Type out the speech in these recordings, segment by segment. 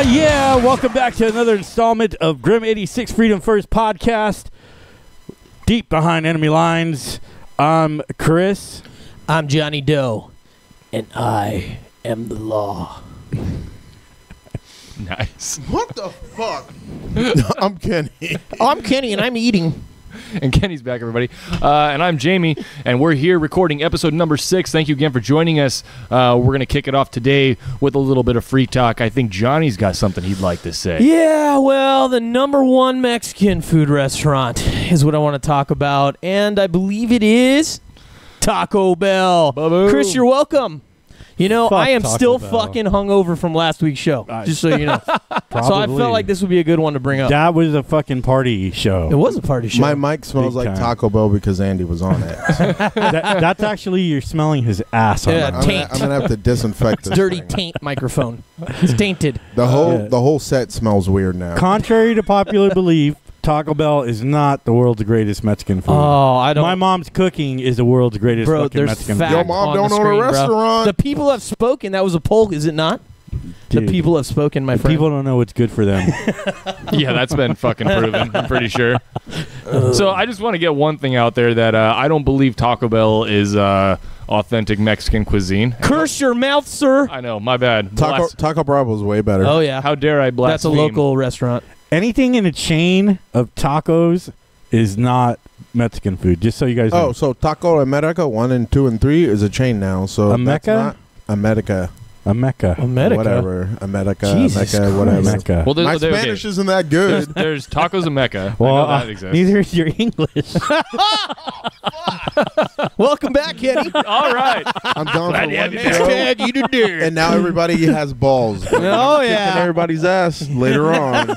Yeah, welcome back to another installment of Grim 86 Freedom First podcast. Deep behind enemy lines, I'm Chris. I'm Johnny Doe, and I am the law. Nice. What the fuck? I'm Kenny. Oh, I'm Kenny, and I'm eating. And Kenny's back, everybody. And I'm Jamie, and we're here recording episode number 6. Thank you again for joining us. We're going to kick it off today with a little bit of free talk. I think Johnny's got something he'd like to say. Yeah, well, the #1 Mexican food restaurant is what I want to talk about, and I believe it is Taco Bell. Ba-boom. Chris, you're welcome. You know, Fuck I am Taco still Bell. fucking hungover from last week's show, just so you know. So I felt like this would be a good one to bring up. That was a fucking party show. It was a party show. My mic smells Big like time. Taco Bell because Andy was on it. That's actually, you're smelling his ass on Yeah, that. I'm gonna have to disinfect this dirty thing. taint microphone. It's tainted. The whole Yeah. the whole set smells weird now. Contrary to popular belief, Taco Bell is not the world's greatest Mexican food. Oh, I don't. My mom's cooking is the world's greatest Bro, fucking there's Mexican fact food. Your mom on don't the own a screen, bro. restaurant. The people have spoken. That was a poll, is it not? Dude, The people have spoken, my friend. people don't know what's good for them. Yeah, that's been fucking proven, I'm pretty sure. So I just want to get one thing out there that I don't believe Taco Bell is authentic Mexican cuisine. Curse your mouth, sir. I know, my bad. Taco Bravo's way better. Oh, yeah. How dare I blaspheme? That's a local restaurant. Anything in a chain of tacos is not Mexican food, just so you guys know. Oh, so Taco America 1 and 2 and 3 is a chain now. So A that's Mecca? not America. A Mecca. America. Whatever. America. Jesus Mecca. Whatever. Mecca. Well, My okay. Spanish isn't that good. There's Tacos of Mecca. Well, I know that exists. neither is your English. Welcome back, Kenny. All right. I'm gone Glad for to have one you show, back. you did do. and now everybody has balls. Oh, Kicking yeah. everybody's ass later on.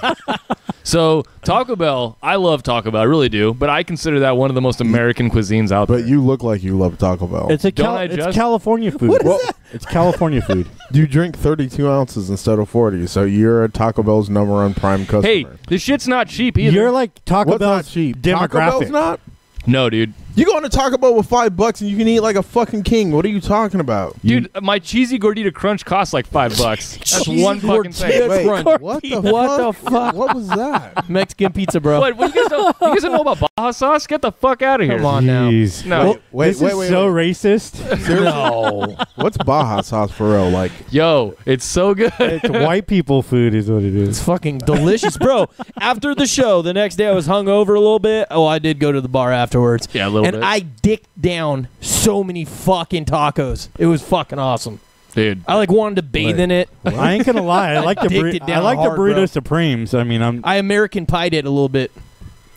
So Taco Bell, I love Taco Bell, I really do, but I consider that one of the most American cuisines out there. But you look like you love Taco Bell. It's Don't California food. What is that? It's California food. You drink 32 ounces instead of 40, so you're a Taco Bell's #1 prime customer. Hey, this shit's not cheap either. You're like Taco What's Bell's not cheap? demographic. Taco Bell's not? No, dude. You go into Taco Bell with $5 and you can eat like a fucking king. What are you talking about? Dude, my cheesy gordita crunch costs like $5. That's Cheesy one fucking thing. gordita Wait, crunch. what the What fuck? the fuck? What was that? Mexican pizza, bro. What you guys don't know about Baja sauce? Get the fuck out of here. Come on now. Jeez. No. This is so racist. No. What's Baja sauce for real? Like, Yo, it's so good. It's white people food is what it It's is. fucking delicious, bro. After the show, the next day I was hungover a little bit. Oh, I did go to the bar afterwards. Yeah, a little and bit. I dicked down so many fucking tacos. It was fucking awesome. Dude. I like wanted to bathe in it. I ain't gonna lie. I like the dicked it I down like the hard, burrito bro. supremes. I mean, I American pied it a little bit.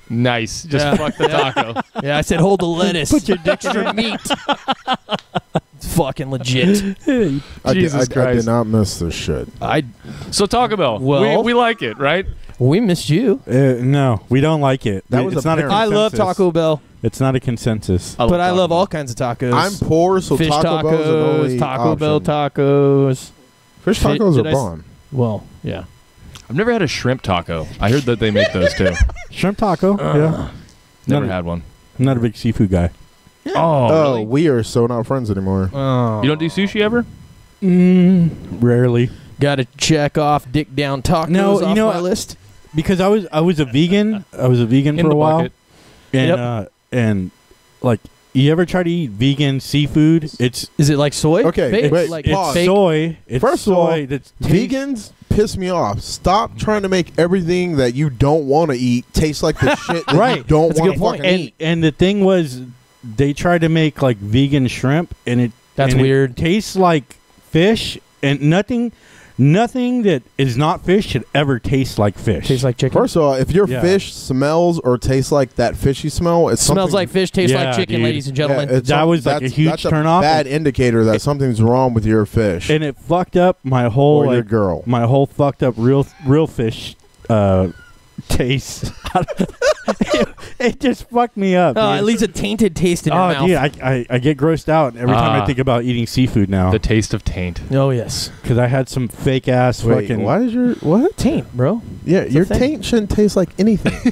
Nice. Just Yeah. fuck the taco. Yeah, I said hold the lettuce. Put your dick in extra meat. It's fucking legit. I Jesus did Christ. not miss this shit. So Taco Bell. Well- we like it, right? We missed you. no, we don't like it. That was it's not a apparent. I love consensus. Taco Bell, It's not a consensus. but I Taco love Bell. all kinds of tacos. I'm poor, so Fish Taco Bell's an tacos, only Taco Bell option. tacos. Fish Fi- tacos did are I s- bomb. Well, yeah. I've never had a shrimp taco. I heard that they make those too. Shrimp taco. Yeah, Never None- had one. I'm not a big seafood guy. Oh, Oh, really? we are so not friends anymore. Oh. You don't do sushi ever? Rarely, Got to check off dick down tacos No, you off know, my list. because I was a vegan. I was a vegan In for the a while, bucket. and and like, you ever try to eat vegan seafood? It's Is it like soy? Okay, Fake? wait, like it's pause. fake? soy. It's First of all, soy that's Vegans piss me off. Stop trying to make everything that you don't want to eat taste like the shit that you Right. don't That's a want good to point. fucking and eat. and the thing was, they tried to make like vegan shrimp, and it That's and it weird. tastes like fish, and nothing that is not fish should ever taste like fish. Tastes like chicken. First of all, if your Yeah. fish smells or tastes like that fishy smell, it's Smells something- like fish, tastes Yeah, like chicken, dude. ladies and gentlemen. Yeah, it's That some- was like a that's- huge that's a turnoff. bad indicator that something's wrong with your fish and it fucked up my whole or your like, girl. my whole fucked up real fish taste. It just fucked me up. Oh, dude. it leaves a tainted taste in your Oh, mouth. dude, I get grossed out every time I think about eating seafood now, The taste of taint. Oh, yes. because I had some fake ass Wait, fucking. why is your what? Taint, bro. Yeah, a your thing. taint shouldn't taste like anything.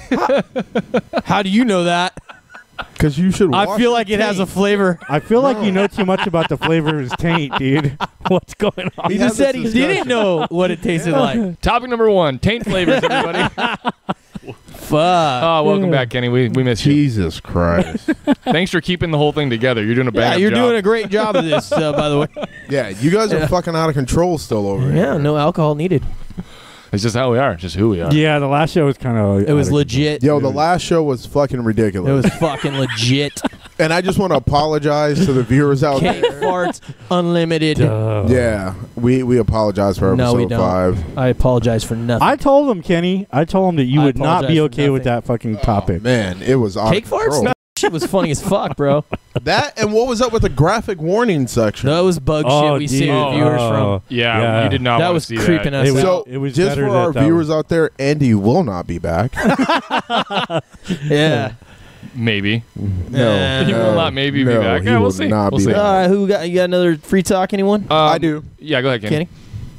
How do you know that? Because you should. I feel like it has a flavor. I feel like you know too much about the flavor of his taint, dude. What's going on? He just said he didn't know what it tasted like. Topic number 1, taint flavors, everybody. Fuck. Oh, welcome back, Kenny. We missed you. Jesus Christ. Thanks for keeping the whole thing together. You're doing a bad job. Yeah, you're doing a great job of this, by the way. Yeah, you guys are fucking out of control still over here. Yeah, no alcohol needed. It's just how we are. Just who we are. Yeah, the last show was kind of. It was legit. Yo, the last show was fucking ridiculous. It was fucking legit. And I just want to apologize to the viewers out Cake there. farts unlimited. Yeah, we apologize for No, we episode don't. 5. I apologize for nothing. I told him, Kenny. I told him that you I would not be apologize for okay with nothing. that fucking topic. Man, it was out Cake of farts? control. No, shit was funny as fuck, bro. That and what was up with the graphic warning section? That was bug shit we saved dude. viewers from. Yeah, you did not That want was to see creeping that. us out. So It was just better for that our that viewers out there, Andy will not be back. Yeah. Maybe. No, He will not maybe be back. He Yeah, we'll will see. not We'll be see. back. Who got? You got another free talk? Anyone? I do. Yeah, go ahead, Kenny. Kenny?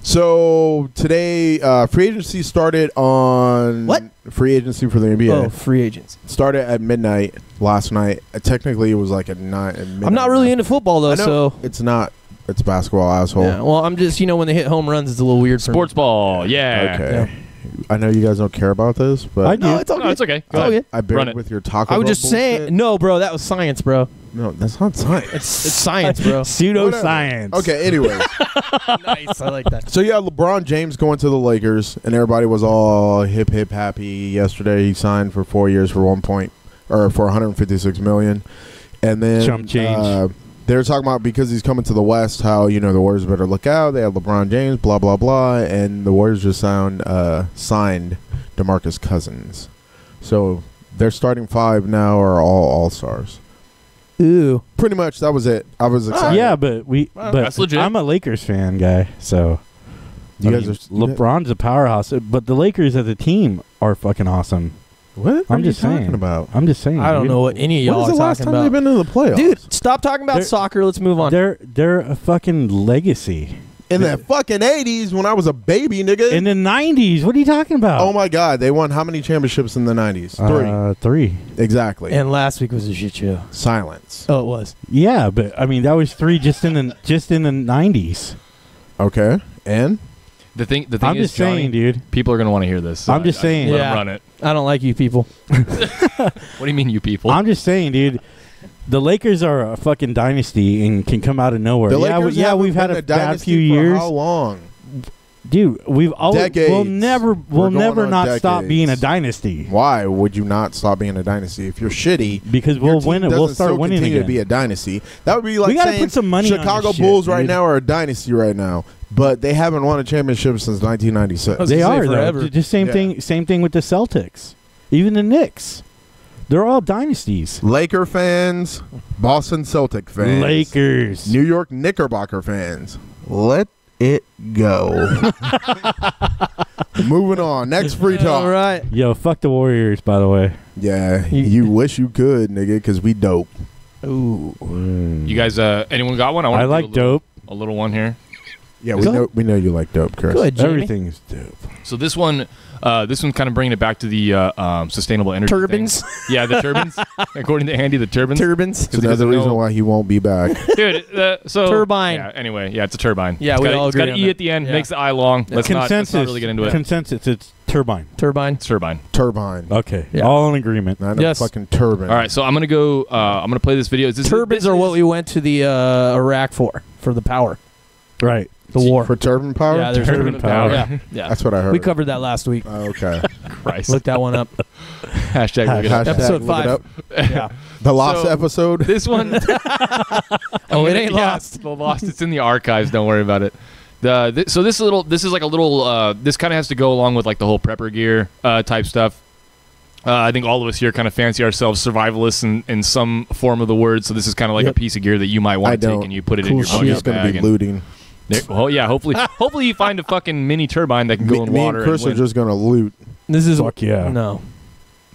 So today, free agency started on What? Free agency for the NBA Oh, free agents. started at midnight last night. Technically, it was like at midnight. I'm not really into football though, I know. so It's not. It's basketball, asshole. yeah. Well, I'm just when they hit home runs, it's a little weird. Sports ball. Yeah. Okay. I know you guys don't care about this, but I do. No, it's all No, good. it's okay. Go It's all ahead. good. I bear Run it. with your Taco I was Bell just saying, bullshit. no, bro, that was science, bro. No, that's not science. It's science, bro. Pseudoscience. Okay, anyways. Nice, I like that. So, yeah, LeBron James going to the Lakers, and everybody was all hip, happy yesterday. He signed for 4 years for for $156 million. And then Chump change. they were talking about because he's coming to the West, how, the Warriors better look out. They have LeBron James, blah, blah, blah. And the Warriors just signed DeMarcus Cousins. So their starting 5 now are all All-Stars. Ooh. Pretty much, that was it. I was excited. Yeah, but that's legit. I'm a Lakers fan, guy. So You I guys mean, are LeBron's a powerhouse, but the Lakers as a team are fucking awesome. What? I'm are just you saying. talking about? I'm just saying. I don't dude. know what any of y'all When's are the last talking time they've about. been in the playoffs? Dude, stop talking about They're- soccer. Let's move on. They're a fucking legacy. In the fucking 80s when I was a baby, nigga. In the 90s, what are you talking about? Oh my God, they won how many championships in the 90s? 3. 3. Exactly. And last week was a shit show. Silence. Oh, it was. Yeah, but I mean that was 3 just in the 90s. Okay. And? The thing I'm is, just saying, Johnny, dude. people are going to want to hear this. I'm just saying. Let Yeah. them run it. I don't like you people. What do you mean, you people? I'm just saying, dude. The Lakers are a fucking dynasty and can come out of nowhere. The Yeah, Lakers we've haven't had been a bad dynasty few for years, how long? dude. We'll Decades. never We're going on not stop decades. being a dynasty Why would you not stop being a dynasty? If you're shitty, because your we'll team win it. doesn't We'll start still winning continue again. to be a dynasty. That would be like We gotta saying put some money on Chicago this shit, Bulls right dude. now are a dynasty right now, but they haven't won a championship since 1996. was They gonna are say though. forever. Just same Yeah. thing. Same thing with the Celtics. Even the Knicks. They're all dynasties. Laker fans, Boston Celtic fans, Lakers. New York Knickerbocker fans. Let it go. Moving on. Next free talk. All right. Yo, fuck the Warriors, by the way. Yeah, you wish you could, nigga, because we dope. Ooh. You guys, anyone got one? I do like dope. A little one here. Yeah, Go we know you like dope, Chris. Good, Jamie. Everything is dope. So this one's kind of bringing it back to the sustainable energy Turbines. thing. Yeah, the turbines. According to Andy, the turbines. Turbines. It's another reason why he won't be back. Dude, so Turbine. Yeah, anyway, yeah, it's a turbine. Yeah, it's we got, all it's got agree an on E that. at the end, Yeah. makes the I long. Yeah. Let's not really get into it. Consensus. It's turbine. Turbine. It's turbine. Turbine. Okay. Yeah. All in agreement. Not Yes. a fucking turbine. All right, so I'm gonna go. I'm gonna play this video. Turbines are what we went to the Iraq for the power, Right. the war. For turbine power? Yeah, there's Turbine turbine power. Yeah, yeah. That's what I heard. We covered that last week. Oh, okay. Christ. Look that one up. Hashtag look it up. Hashtag Episode look it 5. up. Yeah. The lost So- episode. This one. Oh, it ain't lost. The lost. It's in the archives. Don't worry about it. So this is like a little. This kind of has to go along with like the whole prepper gear type stuff. I think all of us here kind of fancy ourselves survivalists in some form of the word. So this is kind of like Yep. a piece of gear that you might I want to don't. take and you put it in Cool your shit. I'm buggy just going to bag. be and- looting. Well, yeah. Hopefully you find a fucking mini turbine that can go in Me water. and Chris and are win. just going to loot. This is Fuck yeah. No.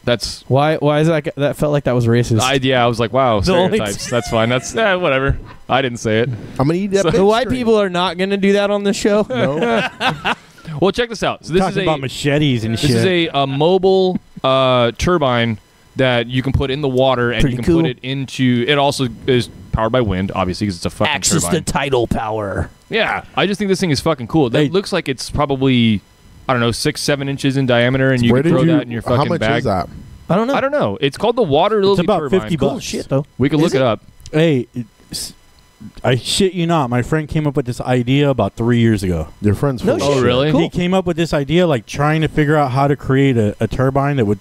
That's. Why is that? That felt like that was racist. I was like, wow, The only stereotypes. That's fine. That's whatever. I didn't say it. I'm going to eat that So- bitch the white string. people are not going to do that on this show. No. Well, check this out. So this Talking is about machetes and this shit. is a mobile turbine that you can put in the water, and Pretty you can cool. put it into. It also is powered by wind, obviously, because it's a fucking Access to turbine. tidal power. Yeah, I just think this thing is fucking cool. That Hey. looks like it's probably, I don't know, 6-7 inches in diameter, and you Where can did throw you? that in your How fucking much bag. is that? I don't know. I don't know. It's called the water lily about turbine. 50 Cool bucks. shit though. We can Is look it up. Hey, I shit you not. My friend came up with this idea about 3 years ago. Your friend's No full of shit. Oh, really? Cool. He came up with this idea, like trying to figure out how to create a turbine that would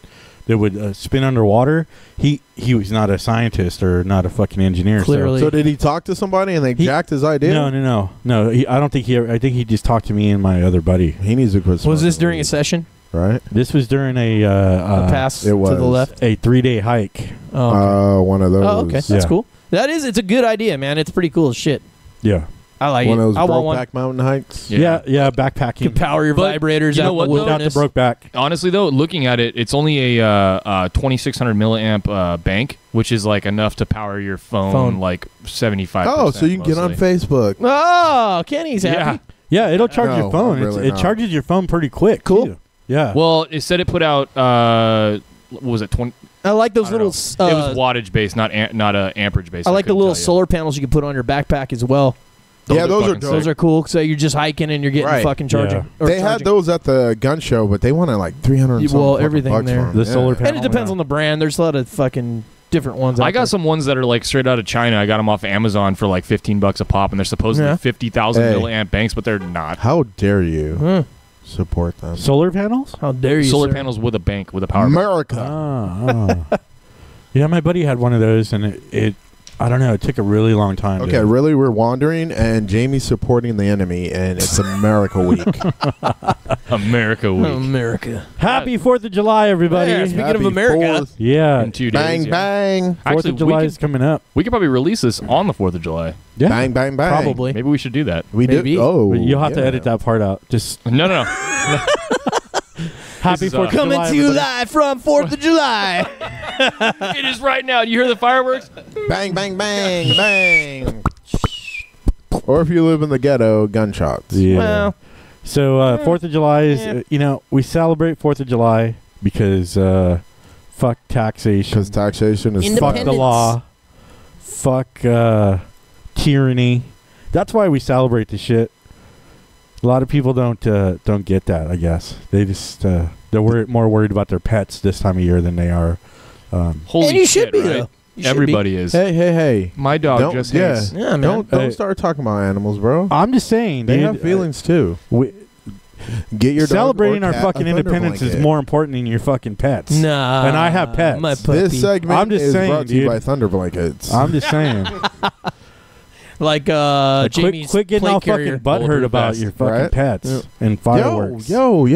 spin underwater. He was not a scientist or not a fucking engineer. so- Clearly. So did he talk to somebody and they He- jacked his idea? No. I don't think he. I think he just talked to me and my other buddy. He needs to quit. Was smoking this during a weed, session? right? This was during a Pass it to was. the left. a 3-day hike. Oh, okay. One of those. Oh, okay. That's Yeah. cool. That is. It's a good idea, man. It's pretty cool as shit. Yeah, I like One it. of those I want one. Brokeback Mountain hikes. Yeah. yeah, You backpacking. can power your But vibrators you know out what, in the though? Without the wilderness. Brokeback. Honestly, though, looking at it, it's only a 2600 milliamp bank, which is like enough to power your phone. Like 75%. Oh, so you can get on mostly. Facebook. Oh, Kenny's happy. Yeah. Yeah, it'll charge No, your phone. I'm really it not. charges your phone pretty quick. Cool. too. Yeah. Well, it said it put out. What was it? 20? I like those I don't little. know. It was wattage based, not amperage based. I like the couldn't little tell you. solar panels you can put on your backpack as well. Yeah, those are fucking dope. Those are cool. So you're just hiking and you're getting Right. fucking charging. Yeah. or They had charging. those at the gun show, but they wanted like 300 and Yeah, something well, fucking everything bucks there. for 'em. The Yeah. solar And it panel, depends yeah. on the brand. There's a lot of fucking different ones. I out got there. some ones that are like straight out of China. I got them off Amazon for like $15 a pop, and they're supposedly Yeah. 50,000 Hey. milliamp banks, but they're not. How dare you Huh. support them? Solar panels. How dare you? Solar sir. panels with a bank, with a power bank. America. Yeah, my buddy had one of those, and it I don't know. It took a really long time. Okay, really, we're wandering, and Jamie's supporting the enemy, and it's America Week. America Week. America. Happy 4th of July, everybody. Yeah, speaking of Happy America. 4th. Yeah. In 2 days. Bang, yeah. bang. 4th Actually, of July is coming up. we could probably release this on the 4th of July. Yeah. Bang, bang, bang. Probably. Maybe we should do that. We Maybe. did. Oh, But you'll have to yeah. edit that part out. Just No. happy is, 4th of Coming July. to you everybody. live from 4th of July. It is right now. You hear the fireworks? Bang, bang, bang, bang. Or if you live in the ghetto, gunshots. Yeah. Well, So 4th of July is, Yeah. we celebrate 4th of July because fuck taxation, Because taxation is fuck the Independence. law, fuck tyranny. That's why we celebrate the shit. A lot of people don't get that. I guess they just they're more worried about their pets this time of year than they are. Holy and you shit, should be, right? though. You should Everybody is. Hey. My dog Don't- just yeah. hates. be. Yeah, man. Don't Hey. start talking about animals, bro. I'm just saying, They dude, have feelings too. Get your dog celebrating or our cat fucking a thunder independence is blanket. more important than your fucking pets. Nah. And I have pets. My puppy. This segment I'm just is saying, brought to you dude. by Thunder Blankets. I'm just saying. Like Jamie's quit getting plate all carrier. fucking butthurt Bulletproof about vest, your fucking right? pets Yeah. and fireworks. Yo.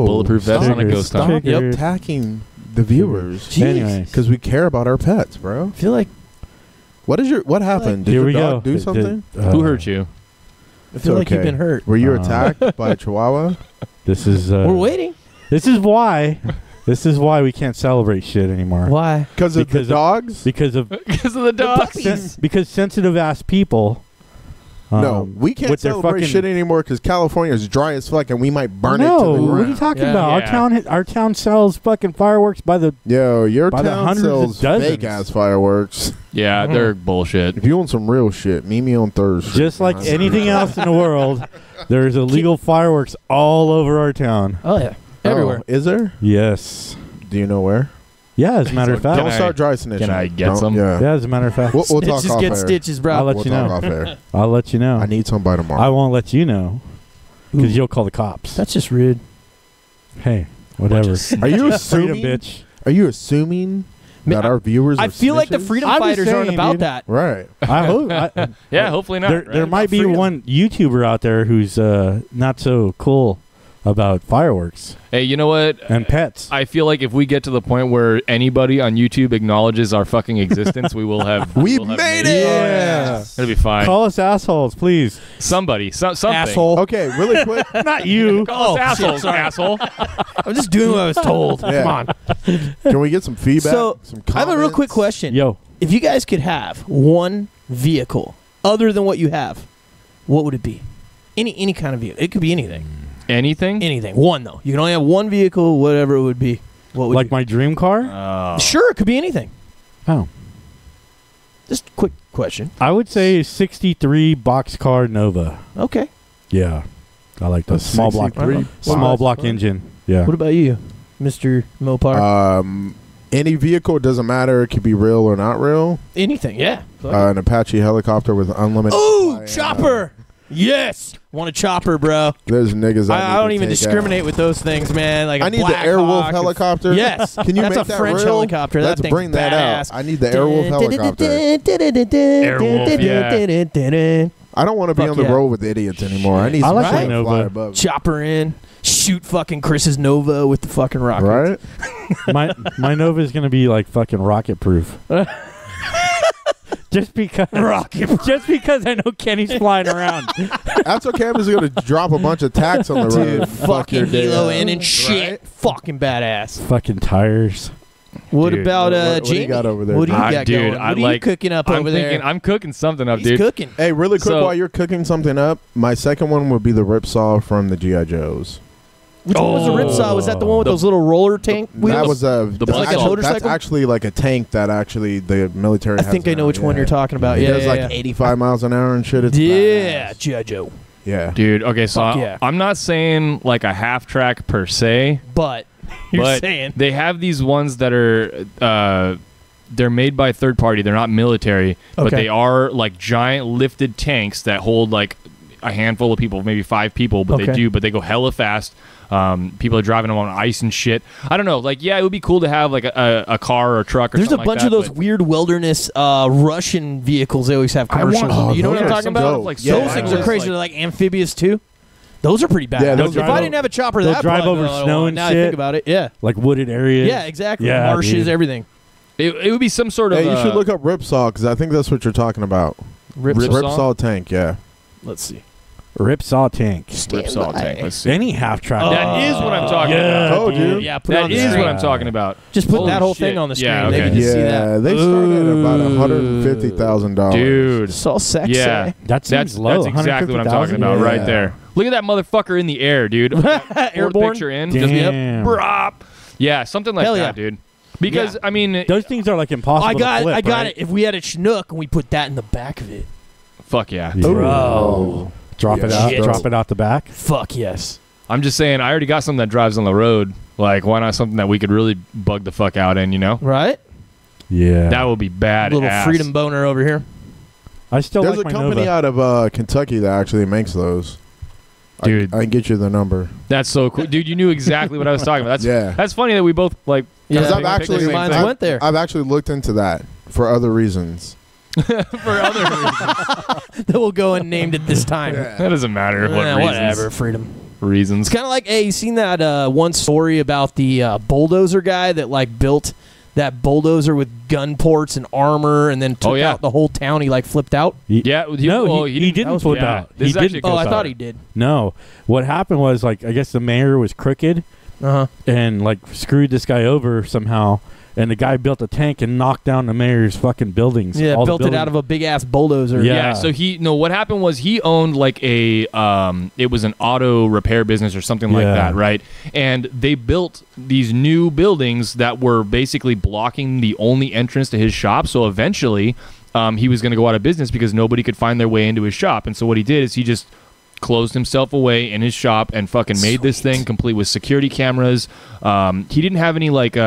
Bulletproof vest on a Triggers. ghost hunt. Triggers. Stop Triggers. attacking the viewers. Jeez. Anyway, Because we care about our pets, bro. I feel like What happened? Did here your we dog go. do something? Who hurt you? I feel like you've okay. been hurt. Were you Uh, attacked by a chihuahua? This is We're waiting. This is why we can't celebrate shit anymore. Why? Because of the Because of- dogs? Because of Because of the dogs. puppies. because sensitive ass people. No, we can't with their celebrate fucking- shit anymore because California is dry as fuck and we might burn it to No, the what are you ground. talking Yeah. about? Yeah. Our town sells fucking fireworks by the. Yo, your By the town hundreds of sells dozens. fake ass fireworks. Yeah, they're bullshit. If you want some real shit, meet me on Thursday. Just like anything else in the world, there's illegal fireworks all over our town. Oh yeah, everywhere. Is there? Yes. Do you know where? Yeah, as a matter of Can fact. Don't I- start dry snitching. can I get Don't- some? Yeah. Yeah, as a matter of fact. We'll talk Snitches off get air. stitches, bro. I'll let We'll you talk know. off air. I'll let you know. I need some by tomorrow. I won't let you know because you'll call the cops. That's just rude. Hey, whatever. Are you Freedom, assuming? bitch. Are you assuming that our viewers? I are feel like the snitches? freedom I'm just fighters aren't saying, about dude. that. Right. I hope. Yeah, hopefully not. There right? might be Freedom. one YouTuber out there who's not so cool about fireworks Hey, you know what? and pets. I feel like if we get to the point where anybody on YouTube acknowledges our fucking existence, we will have. We've we'll have made made it! Yeah. It'll be fine. Call us assholes, please. Somebody, something. Asshole. Okay, really quick. Not you. Call us assholes, asshole. I'm just doing what I was told. Yeah. Come on. Can we get some feedback? So, some I have a real comments? quick question. Yo, If you guys could have one vehicle other than what you have, what would it be? Any kind of vehicle. It could be anything. Anything? Anything. One though. You can only have one vehicle, whatever it would be. What would Like you? my dream car? Sure, it could be anything. Oh. Just a quick question. I would say 63 boxcar Nova. Okay. Yeah. I like the small block. 63 Small block boxcar. engine. Yeah. What about you, Mr. Mopar? Any vehicle, doesn't matter. It could be real or not real. Anything, yeah. An Apache helicopter with unlimited. Ooh, flying, chopper! Yes! Want a chopper, bro. There's niggas. I don't even discriminate with those things, man. Like I a need the Black Airwolf Hawk. helicopter. Yes. Can you That's make a that French real? helicopter. Let's That bring that badass. out. I need the Airwolf helicopter. Airwolf, I don't want to be Fuck on the yeah. road with idiots anymore. I need I some like shit my to Nova. fly above. Chopper in. Shoot fucking Chris's Nova with the fucking rocket. Right? my Nova is going to be like fucking rocket proof. Just because I know Kenny's flying around. That's okay. I'm just going to drop a bunch of tacks on the road. Dude, and fuck your fucking day helo up. in and shit. Right? Fucking badass. Fucking tires. What Dude, about what do you Jamie? got over there, What do you dude? got Dude, going? I What are you like- cooking up I'm over thinking, there? I'm cooking something up, He's dude. cooking. Hey, really quick, So- while you're cooking something up, my second one would be the Ripsaw from the G.I. Joes. Which one was the Ripsaw? Was that the one with those little roller tank wheels? That was The that's like a actually- motorcycle? That's actually like a tank that actually the military I has think I know now, which one yeah. you're talking about. It Yeah, does yeah, like yeah. 85 miles an hour and shit. It's Yeah, badass. G.I. Joe. Yeah. Dude, okay, so Fuck yeah. I'm not saying like a half track per se, But you're but saying they have these ones that are they're made by third party. They're not military, but Okay. they are like giant lifted tanks that hold like a handful of people, maybe 5 people, but Okay. they go hella fast. People are driving them on ice and shit. I don't know. Like, yeah, it would be cool to have like a car or a truck or there's a something bunch like of that, those but weird wilderness Russian vehicles they always have I want- commercials. oh, you know what those I'm are talking some about? dope. Like, Yeah. Those things are Like- crazy. They're like amphibious too. Those are pretty bad. Yeah, those if drive I didn't have a chopper, they'll that drive probably over be a snow lot. and now I shit. think about it. Yeah. Like wooded areas. Yeah, exactly. Yeah, Marshes, dude. everything. it would be some sort of. Hey, you should look up Ripsaw because I think that's what you're talking about. Ripsaw? Ripsaw tank, yeah. Let's see. Ripsaw tank. Ripsaw tank. Let's see. Any half track. That is what I'm talking yeah, about. Told you. Yeah, put it That on the is screen. what I'm talking about. Just put Holy that whole shit. thing on the screen. Yeah, They okay. can just see Yeah, that. they started at about $150,000. Dude. So sexy. Yeah. That seems That's low. exactly what I'm talking 150,000? about right Yeah. there. Look at that motherfucker in the air, dude. Fourth Airborne. picture in. Damn. Just, yep. Brop. Yeah, something like Hell that, yeah. dude. Because Yeah. I mean, Those things are like impossible I got to flip, I got right? it. If we had a Chinook and we put that in the back of it. fuck yeah. Yeah. Bro. Drop it Yeah. out. Shit. Drop it out the back. Fuck yes. I'm just saying, I already got something that drives on the road. Like, why not something that we could really bug the fuck out in? You know, Right? Yeah. that would be bad. Little freedom boner over here. I still There's like a my company Nova. out of Kentucky that actually makes those. Dude. I can get you the number. That's so cool, dude. You knew exactly what I was talking about. That's Yeah. That's funny that we both like. Yeah, Because picked I've the actually same Mine thing. went there. I've actually looked into that for other reasons. for other reasons. That we'll go unnamed at this time. That doesn't matter what reasons. Whatever, freedom. Reasons. It's kind of like, hey, you seen that one story about the bulldozer guy that like built that bulldozer with gun ports and armor and then took Oh, yeah. out the whole town? He like flipped out. Yeah. No, he didn't flip yeah. out. This He is actually didn't a Oh, cool I story. thought he did. No. What happened was, like, I guess the mayor was crooked Uh-huh. and, like, screwed this guy over somehow. And the guy built a tank and knocked down the mayor's fucking buildings. Yeah, all the built it out of a big ass bulldozer. Yeah. Yeah, so what happened was he owned like a it was an auto repair business or something like Yeah. that, right? And they built these new buildings that were basically blocking the only entrance to his shop. So eventually he was going to go out of business because nobody could find their way into his shop. And so what he did is he just closed himself away in his shop and fucking made this thing complete with security cameras. He didn't have any like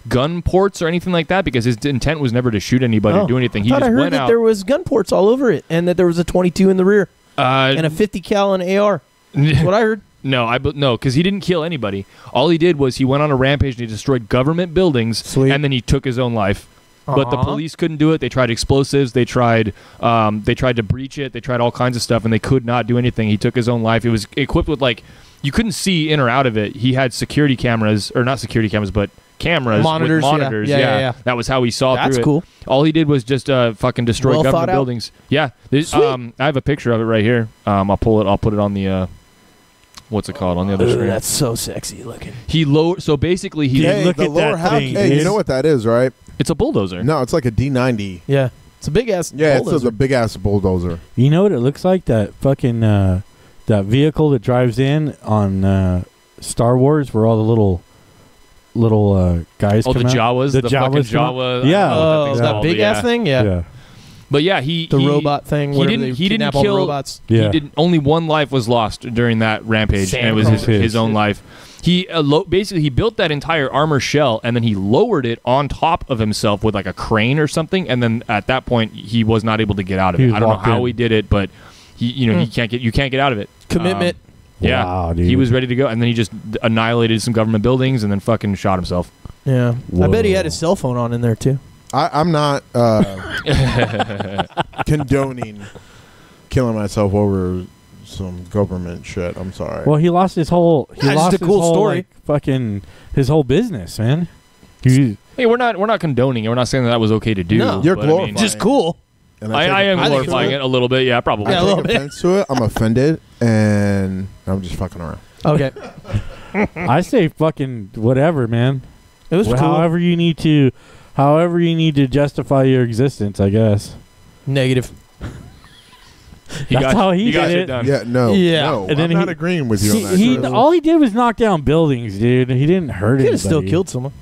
gun ports or anything like that because his intent was never to shoot anybody or do anything. He I thought just I heard went that out. there was gun ports all over it and that there was a 22 in the rear and a 50 cal and AR. That's what I heard. No, because he didn't kill anybody. All he did was he went on a rampage and he destroyed government buildings, Sweet. and then he took his own life. But the Uh-huh. police couldn't do it. They tried explosives. They tried to breach it. They tried all kinds of stuff, and they could not do anything. He took his own life. It was equipped with like you couldn't see in or out of it. He had security cameras, or not security cameras, but cameras, Monitors, with yeah. monitors. Yeah. That was how he saw That's through it. cool. All he did was just fucking destroy Well government thought out. buildings. Yeah, there's, Sweet. I have a picture of it right here. I'll pull it. I'll put it on the. What's it called on the other Ugh, screen? that's so sexy looking. He lowered. So basically, he Hey, look the at lower that half. thing, Hey, dude. you know what that is, right? it's a bulldozer. No, it's like a D90. Yeah. It's a big ass Yeah, it's bulldozer. a big ass bulldozer. You know what it looks like? That fucking that vehicle that drives in on Star Wars, where all the little guys. Oh, come the out. Jawas, the fucking Jawas come out. Jawa. Yeah. I don't know what that thing's that called, big ass thing. Yeah. But yeah, he Robot thing. He didn't kidnap all the kill. robots. Yeah. He didn't. Only one life was lost during that rampage, Santa and it was Claus. his own life. He basically he built that entire armor shell, and then he lowered it on top of himself with like a crane or something. And then at that point, he was not able to get out of He it. was I don't know locked how in. he did it, but you can't get out of it. Commitment. Yeah, Wow, dude. he was ready to go, and then he just annihilated some government buildings, and then fucking shot himself. Yeah. Whoa. I bet he had his cell phone on in there too. I'm not condoning killing myself over some government shit. I'm sorry. Well, he lost his whole. He Yeah, it's lost just a his cool whole, story. like, fucking his whole business, man. He, Hey, we're not condoning it. We're not saying that was okay to do. No. You're but I mean, glorifying Just cool. And I am I think glorifying so. it a little bit. Yeah, probably. Yeah, a I little take bit. offense to it. I'm offended, and I'm just fucking around. Okay. I say fucking whatever, man. It was cool. However you need to justify your existence, I guess. Negative. That's how he got did shit it. done. Yeah, no, Yeah. no. And then I'm not he- agreeing with you on that. He Chris. all he did was knock down buildings, dude. He didn't hurt Could anybody. have still killed someone.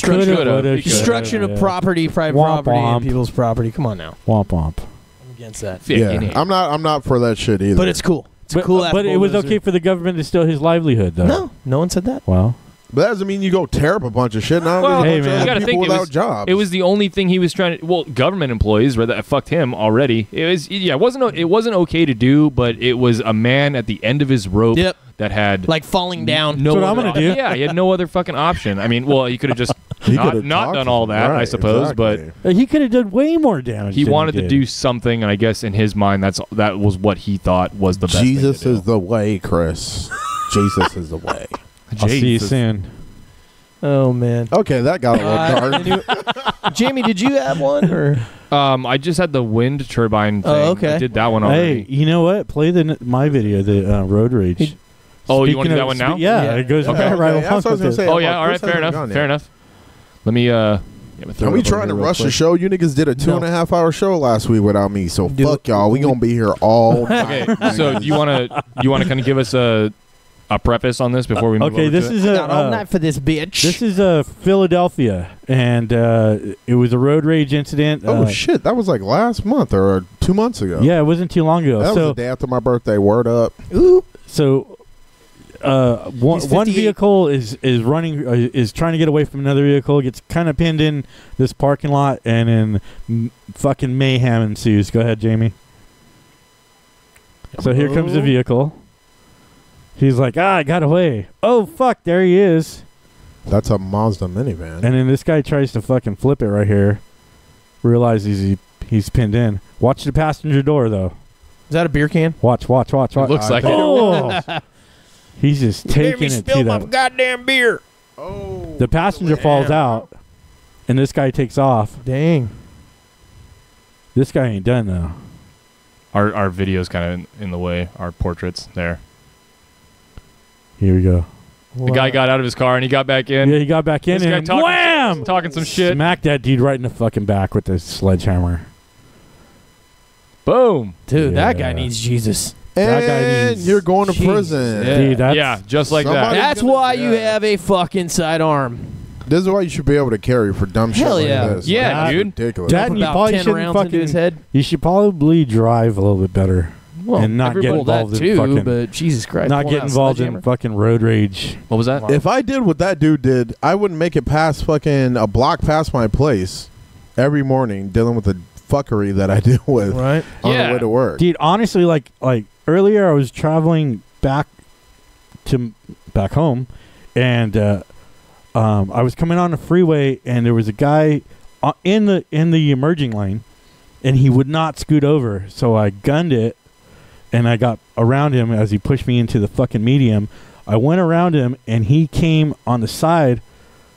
Coulda, Could've, woulda, he could've. Destruction of yeah. property, private Womp property, womp. and people's property. Come on now. Womp womp. I'm against that. Yeah, I'm not for that shit either. But it's cool. It's a But, cool ass but it was bulldozer. okay for the government to steal his livelihood, though. No, no one said that. Well, But that doesn't mean you go tear up a bunch of shit. Now Well, there's a hey, bunch man. of You gotta other think people it without was- jobs. It was the only thing he was trying to. Well, government employees, that fucked him already. It wasn't okay to do, but it was a man at the end of his rope Yep. that had Like falling down. no That's what I'm other gonna do. Yeah, he had no other fucking option. I mean, well, he could have just He not could've talked done to all them. that, I Right, suppose, exactly. he could have done way more damage. but he than wanted to did. do something, and I guess in his mind, that was what he thought was the best. Jesus thing to is the way, Chris. Jesus is the way. do. I'll see you Jesus. soon. Oh man. Okay, that got a little dark. Jamie, did you have one or? I just had the wind turbine thing. Oh, okay. I did that one already. Hey, you know what? Play my video, the road rage. He- Oh, you Speaking wanna do of- that one now? Yeah, Yeah. it goes Okay. right Okay, along that's what I was with gonna it. say. Oh I'm yeah, like, all right, Chris fair hasn't enough. gone yet. Fair enough. Let me Are we trying to rush the show? You niggas did a 2.5 hour show last week without me, so Do fuck it. y'all. We gonna be here all night. Okay, so you wanna kind of give us a preface on this before we move Okay, over this to it? is Got all a night for this bitch. this is Philadelphia, and it was a road rage incident. Oh shit, that was like last month or 2 months ago. Yeah, it wasn't too long ago. that was So the day after my birthday. Word up. Ooh. So, one He's 58. vehicle is running is trying to get away from another vehicle. Gets kind of pinned in this parking lot, and then fucking mayhem ensues. Go ahead, Jamie. So here comes the vehicle. He's like, I got away. Oh fuck, there he is. That's a Mazda minivan. And then this guy tries to fucking flip it right here. Realizes he's pinned in. Watch the passenger door though. Is that a beer can? Watch. Looks like it. Oh. He's just taking it to them. goddamn beer. Oh, The passenger falls out, and this guy takes off. Dang. This guy ain't done though. Our video's kind of in the way. Our portraits there. Here we go. The guy got out of his car and he got back in. Yeah, he got back in This guy and talking- wham! Talking some shit. Smacked that dude right in the fucking back with the sledgehammer. Boom. Dude, that guy Yeah. needs Jesus. That guy and needs- you're going to Jesus. prison. Yeah, Dude, that's- yeah, just like Somebody- that. That's gonna- why you yeah. have a fucking sidearm. This is why you should be able to carry for dumb shit Hell like yeah. this. Yeah, That's dude. ridiculous. That- and you About probably 10 shouldn't rounds into fucking- his head. You should probably drive a little bit better. Well, and not get everybody- involved that in too, fucking- but Jesus Christ. Not pulling get out a involved in sledgehammer. fucking road rage. What was that? If I did what that dude did, I wouldn't make it past fucking a block past my place every morning dealing with the fuckery that I deal with Right. on Yeah. the way to work. Dude, honestly, like earlier I was traveling back home, and I was coming on the freeway, and there was a guy in the emerging lane, and he would not scoot over. So I gunned it, and I got around him as he pushed me into the fucking medium. I went around him, and he came on the side,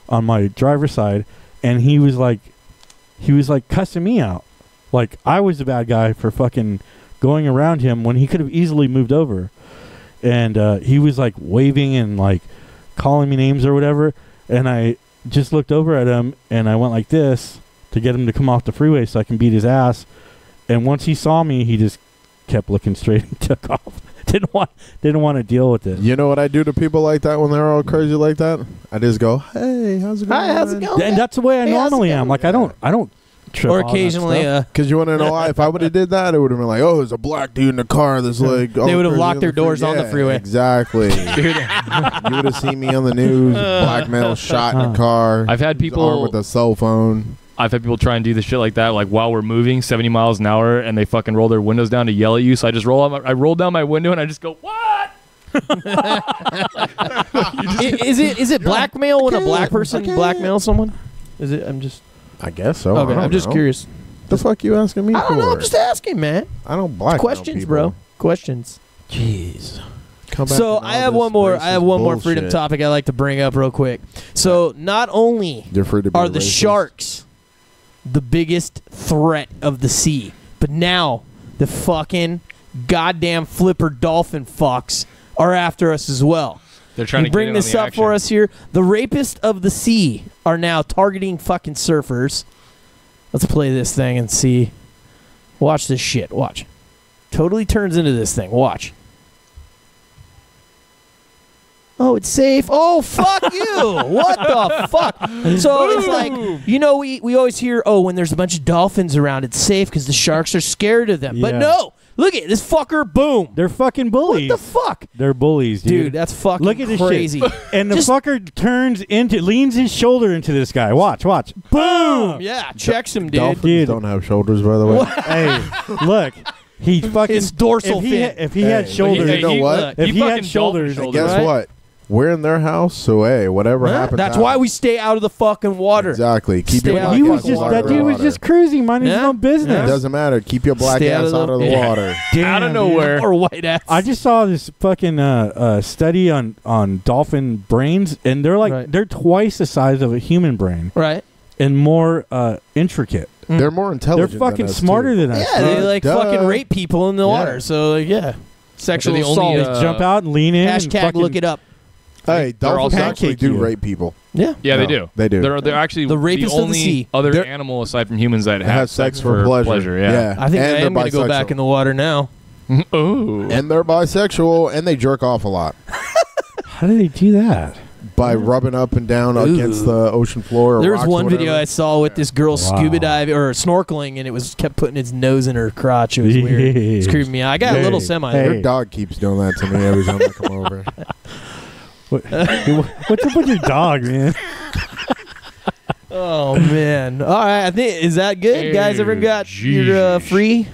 on my driver's side, and he was like cussing me out. Like I was the bad guy for fucking going around him when he could have easily moved over. And he was like waving and like calling me names or whatever. And I just looked over at him and I went like this to get him to come off the freeway so I can beat his ass. And once he saw me, he just kept looking straight and took off. didn't want to deal with it. You know what I do to people like that when they're all crazy like that? I just go, "Hey, how's it going?" Hi, how's it going? And that's the way I Hey, how's it normally am. going? Like I don't trip Or all that occasionally, stuff. Because you want to know why? If I would have did that, it would have been like, "Oh, there's a black dude in the car that's like." They would have locked their doors on the freeway. Exactly. You would have seen me on the news. Black male shot in a car. I've had He's armed people with a cell phone. I've had people try and do the shit like that, like while we're moving 70 miles an hour, and they fucking roll their windows down to yell at you. So I just roll down my window and I just go, "What?" Is it blackmail when a black person blackmails someone? Is it? I guess so. Okay. I'm just curious. The fuck you asking me I for? don't know. I'm just asking, man. I don't blackmail Questions, people. bro. Questions. Jeez. Come back So and I all have this one more. I have racist one more freedom bullshit. topic I'd like to bring up real quick. So not only You're free to be are the racist. sharks the biggest threat of the sea, but now the fucking goddamn flipper dolphin fucks are after us as well. They're trying You to bring get in this on the up for action. us here. The rapists of the sea are now targeting fucking surfers. Let's play this thing and see. Watch this shit. Watch. Totally turns into this thing. Watch. Oh, it's safe. Oh, fuck you. What the fuck? So it's like, you know, we always hear, oh, when there's a bunch of dolphins around, it's safe because the sharks are scared of them. But Yeah. no. Look at this fucker. Boom. They're fucking What bullies. the fuck? They're bullies, dude. Dude, that's fucking Look at this crazy. shit. And the Just- fucker leans his shoulder into this guy. Watch. Boom. Yeah, checks him, dude. Dolphins Dude. don't have shoulders, by the way. Hey, look. He fucking His dorsal if he fin. if he had Hey, shoulders, you know what? If he had fucking shoulders- dolphin Guess Right? what? We're in their house, so hey, whatever Huh? happens. That's happens. why we stay out of the fucking water. Exactly. Keep Stay your out black he of was ass just out that of dude the was water. just cruising, minding his Yeah. own business. It doesn't matter. Keep your black Stay out ass of out the- of the Yeah. water. Damn, Out of dude. nowhere. Or white ass. I just saw this fucking study on dolphin brains, and they're like Right. they're twice the size of a human brain right. and more intricate. They're more They're intelligent. fucking than us, smarter too. than us. Yeah, they like Duh. fucking rape people in the water. So like, yeah, sexual They're the assault. only, They jump out and lean in. and Hashtag fucking, look it up. Hey, They're dolphins also actually pancake do you. rape people. Yeah. Yeah, they No, do. they do. They're actually The rapists of the only sea. other They're- animal aside from humans that Have sex for pleasure. Yeah. I think And I am they're going to go back bisexual. in the water now. Oh. And they're bisexual, and they jerk off a lot How do they do that? by rubbing up and down Ooh. against the ocean floor. Or There was rocks or one video whatever. I saw with this girl scuba diving or snorkeling, and it was kept putting its nose in her crotch. It was weird. It's creeping me out. I got a little Hey. semi. Hey. Your dog keeps doing that to me every time I come over. What's up with your dog, man? Oh man! All right, I think is that good, Hey, guys? Ever got your free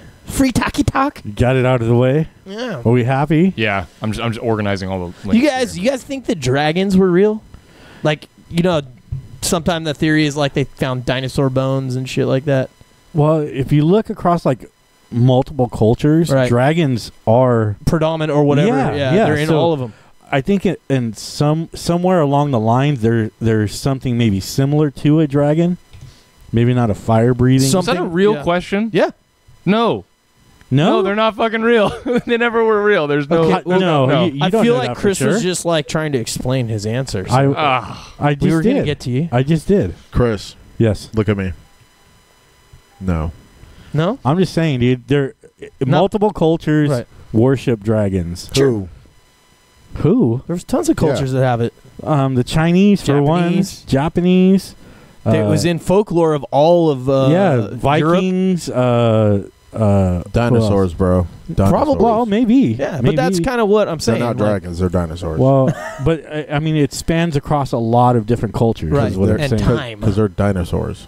talkie talk? You got it out of the way. Yeah. Are we happy? Yeah, I'm just organizing all the links You guys think that dragons were real? Like, you know, sometimes the theory is like they found dinosaur bones and shit like that. Well, if you look across like multiple cultures, Right. dragons are. Predominant or whatever. Yeah, Yeah, yeah, they're in so- all of them. I think in somewhere along the lines there's something maybe similar to a dragon, maybe not a fire breathing. Is that a something- real yeah. question? Yeah. No. No, they're not fucking real. They never were real. There's no. Okay, well, no. You I don't feel know like that for Chris was sure. just like trying to explain his answer. So I just we were did. gonna get to you. I just did. Chris, Yes. look at me. No. No. I'm just saying, dude. Multiple cultures Right. worship dragons. Who? Who? There's tons of cultures that have it. The Chinese for one. Japanese. It was in folklore of all of Europe. Vikings. Dinosaurs, bro. Dinosaurs. Probably. Well, maybe. Yeah, but that's kind of what I'm They're saying. not like- dragons. They're dinosaurs. Well, but I mean, it spans across a lot of different cultures. Right. Is what I'm And saying. time. Because they're dinosaurs.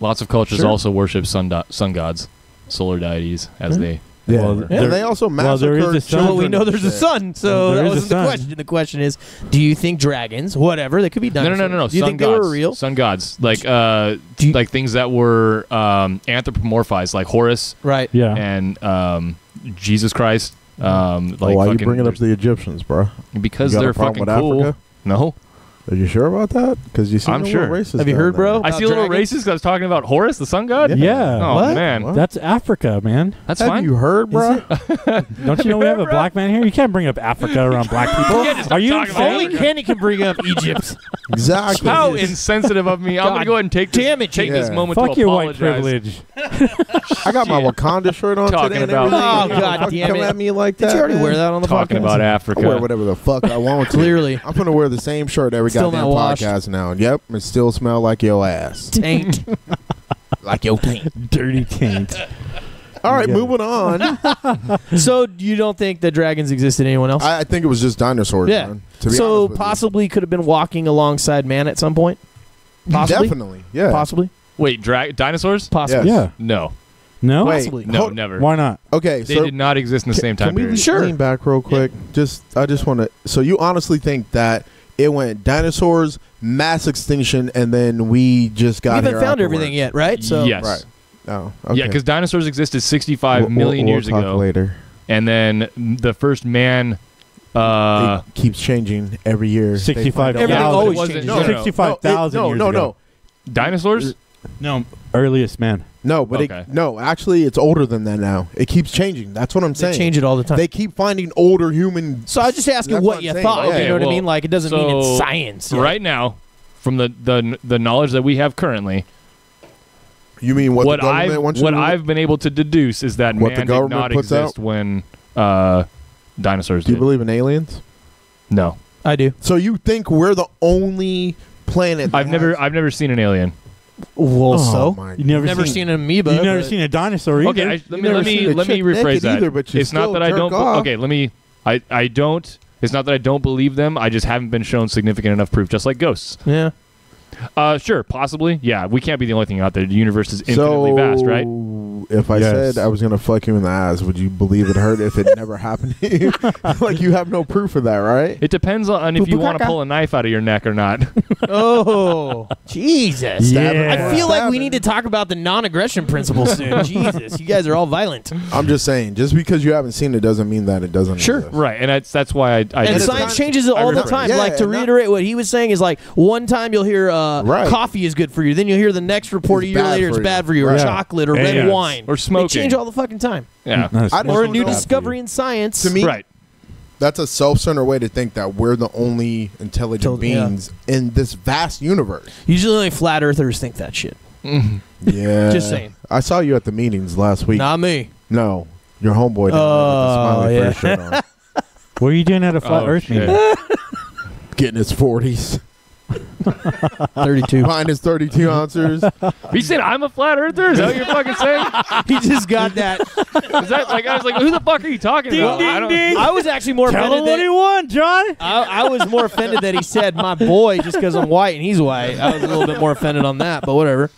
Lots of cultures Sure. also worship sun gods, solar deities, as Yeah. they. Yeah. Well, and there- they also well, there massacre is a sun. Well, we know there's a Shit. sun, so There that is a wasn't the sun. question. The question is, do you think dragons, whatever, they could be No, dinosaurs? no. Do you Sun think gods. they were real? Sun gods, like you- like things that were anthropomorphized, like Horus Right. Yeah. and Jesus Christ. Like why are you fucking- bringing up the Egyptians, bro? because You got a they're problem fucking with cool. Africa? No, Are you sure about that? Because you seem I'm a little sure. racist. Have you down heard, there. bro? I see a little dragons? racist because I was talking about Horus, the sun god. Yeah. Oh What? man, What? That's Africa, man. that's Have fine. you heard, bro? Don't you know we have a black man here? You can't bring up Africa around black people. can't just Are you talk about insane? Only Kenny can bring up Egypt. Exactly. How insensitive of me! I'm gonna go ahead and take this, damn it, take this yeah. moment Fuck to your white apologize. privilege. I got my Shit. Wakanda shirt on Talking today and about- everything. Oh, God Fucking damn come it. at me like that. Did you already man. wear that on the Talking podcast? about I'll wear Africa. whatever the fuck I want to. Clearly. I'm gonna wear the same shirt every Still goddamn not washed. podcast now. Yep, and still smell like your ass. Taint. Like your taint. Dirty taint. All right, Yeah. moving on. So you don't think that dragons existed anyone else? I think it was just dinosaurs. Yeah. Man, to be So honest with possibly could have been walking alongside man at some point? you. Possibly? Definitely. Yeah. Possibly? Wait, dinosaurs? Possibly. Yes. Yeah. No, No? Wait, Possibly. no, hold- never. Why not? Okay, They so did not exist in the same time Can we period. Sure. lean back real quick? I just want to. So you honestly think that it went dinosaurs, mass extinction, and then we just got We haven't here found afterwards? everything yet, right? So Yes. Right. Oh, okay. Yeah, because dinosaurs existed 65 million We'll years talk ago, later. and then the first man. It keeps changing every year. They 65 find out- Everything Yeah, always it wasn't- changes. no, yeah. no. 65,000 years no, ago. Dinosaurs? No, earliest man. No, but Okay. actually, it's older than that now. It keeps changing. That's what I'm They saying. change it all the time. They keep finding older human. So I was just asking That's what what you I'm saying. thought. Okay, You know what I well, mean? Like, it doesn't mean it's so science. yet. Right now, from the knowledge that we have currently, You mean what the government I've wants you what to do? I've been able to deduce is that What the man did government not puts exist out? when dinosaurs Do you did. believe in aliens? No, I do. So you think we're the only planet? that I've never seen an alien. Well, Oh so my You never, never seen an amoeba. You've never but- seen a dinosaur either. Okay, let You've me never seen a let me chick rephrase naked that. either, but you It's not still that I jerk don't. off. Okay, let me. I don't. It's not that I don't believe them. I just haven't been shown significant enough proof, just like ghosts. Yeah. Sure, possibly. Yeah, we can't be the only thing out there. The universe is infinitely vast, right? If I Yes. said I was gonna fuck you in the ass, would you believe it hurt if it never happened to you? Like you have no proof of that, right? It depends on if you want to Poo-poo-caca. pull a knife out of your neck or not. Oh, Jesus. Yeah. I feel like we need to talk about the non-aggression principle soon. Jesus, you guys are all violent. I'm just saying, just because you haven't seen it doesn't mean that it doesn't. Sure. exist. Right, and that's why I And it's science not- changes it I all the rephrase. time. Yeah, like, to and not- reiterate what he was saying is like, one time you'll hear Right. coffee is good for you. Then you'll hear the next report It's a year bad later for it's you. bad for you. Or Right. chocolate or red Yes. wine. Or smoking. They change all the fucking time. Yeah, I just Or a don't new know. discovery in science. To me, right. that's a self-centered way to think that we're the only intelligent Yeah. beings in this vast universe. Usually only flat earthers think that shit. Yeah. Just saying. I saw you at the meetings last week. Not me. No, your homeboy down Oh, there with the smiley yeah. face shirt on. What are you doing at a flat Oh, Earth shit. meeting? Getting his 40s. 32. Buying his 32 ounces. You said I'm a flat earther? Is that what you're fucking saying? He just got that. Is that like I was like, who the fuck are you talking about? I don't- I was actually more Tell offended him what that he won, John. I was more offended that he said my boy just because I'm white and he's white. I was a little bit more offended on that, but whatever.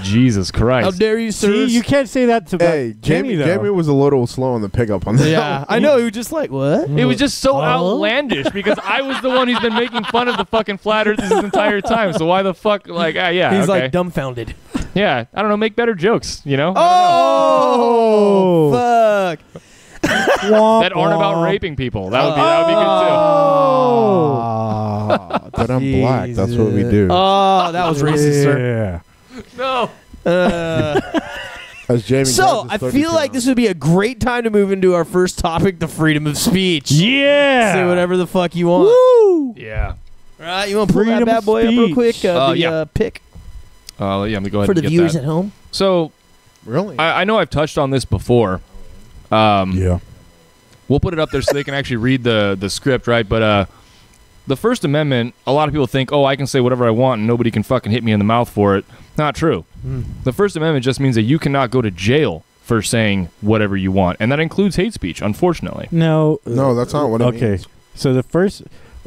Jesus How Christ. dare you, sir? See, you can't say that to Hey, Jamie though. was a little slow on the pickup on that. Yeah, I know. He was just like, what? It was just so Huh? outlandish because I was the one who's been making fun of the fucking flat earthers this entire time. So why the fuck, like, yeah, He's okay. like dumbfounded. Yeah, I don't know, make better jokes, you know? Oh, fuck. That aren't about raping people. That would be good too. But I'm black. That's what we do. Oh, that was racist, sir. Yeah. No. As Jamie So, grabs I his feel 32 like this would be a great time to move into our first topic, the freedom of speech. Yeah. Say whatever the fuck you want. Woo. Yeah. All right, you want to pull that Freedom bad of boy up real speech. quick? Yeah. Pick Yeah, let me go ahead for and the get viewers that. at home. So, Really? I know I've touched on this before. Yeah. We'll put it up there so they can actually read the script, right? But the First Amendment, a lot of people think, oh, I can say whatever I want and nobody can fucking hit me in the mouth for it. Not true. The First Amendment just means that you cannot go to jail for saying whatever you want, and that includes hate speech, unfortunately. No. No, that's not what it Okay. means. So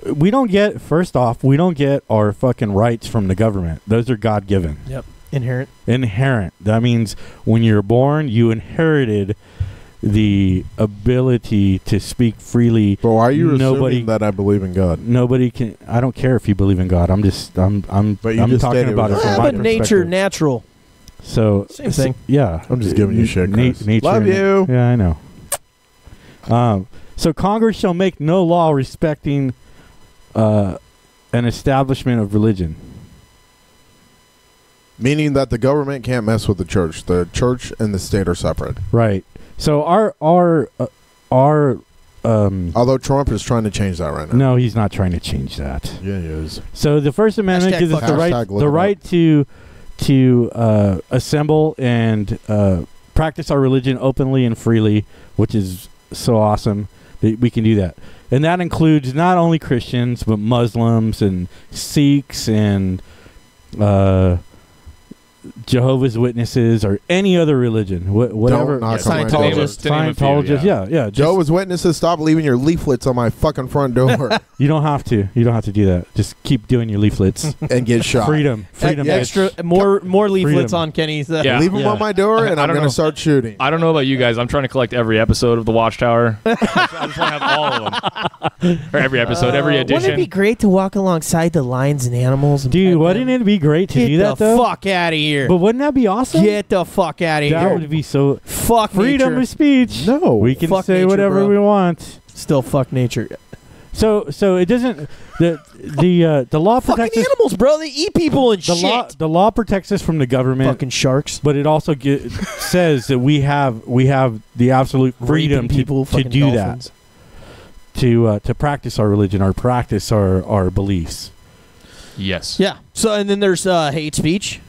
we don't get our fucking rights from the government. Those are God given. Yep. Inherent. That means when you're born, you inherited the ability to speak freely. But why are you Nobody- assuming that I believe in God? Nobody can. I don't care if you believe in God. I'm But you I'm just talking stated about it it was from a my But nature, perspective. natural. So Same thing. Yeah, I'm just giving you shit, Chris. Nature. Love you. Yeah, I know. So Congress shall make no law respecting an establishment of religion. Meaning that the government can't mess with the church. The church and the state are separate. Right. So our although Trump is trying to change that right now. no, he's not trying to change that. Yeah, he is. So the First Amendment Hashtag gives us fuck the right to assemble and practice our religion openly and freely, which is so awesome that we can do that. And that includes not only Christians but Muslims and Sikhs and Jehovah's Witnesses or any other religion, whatever. Don't knock on my door. Scientologists, yeah. Jehovah's Witnesses, stop leaving your leaflets on my fucking front door You don't have to. You don't have to do that. Just keep doing your leaflets. and get shot. Freedom. Yeah. Extra more leaflets Freedom. on Kenny's. Yeah. Leave them on my door, and I I'm don't going know. to start shooting. I don't know about you guys. I'm trying to collect every episode of The Watchtower. I just want to have all of them. Or every episode, every edition. Wouldn't it be great to walk alongside the lions and animals? And Dude, pet wouldn't them? it be great to Get do that, the though? fuck out of here! But wouldn't that be awesome? Get the fuck out of That here! would be so... Fuck Freedom nature. of speech. No. We can Fuck say nature, whatever bro. we want. Still fuck nature. So it doesn't... The law Fucking protects us... animals, bro. They eat people and The shit. law protects us from the government, Fucking sharks. but it also says that we have the absolute freedom Raping people, to fucking do dolphins. that, to practice our religion, or practice our beliefs. Yes. Yeah. So and then there's hate speech.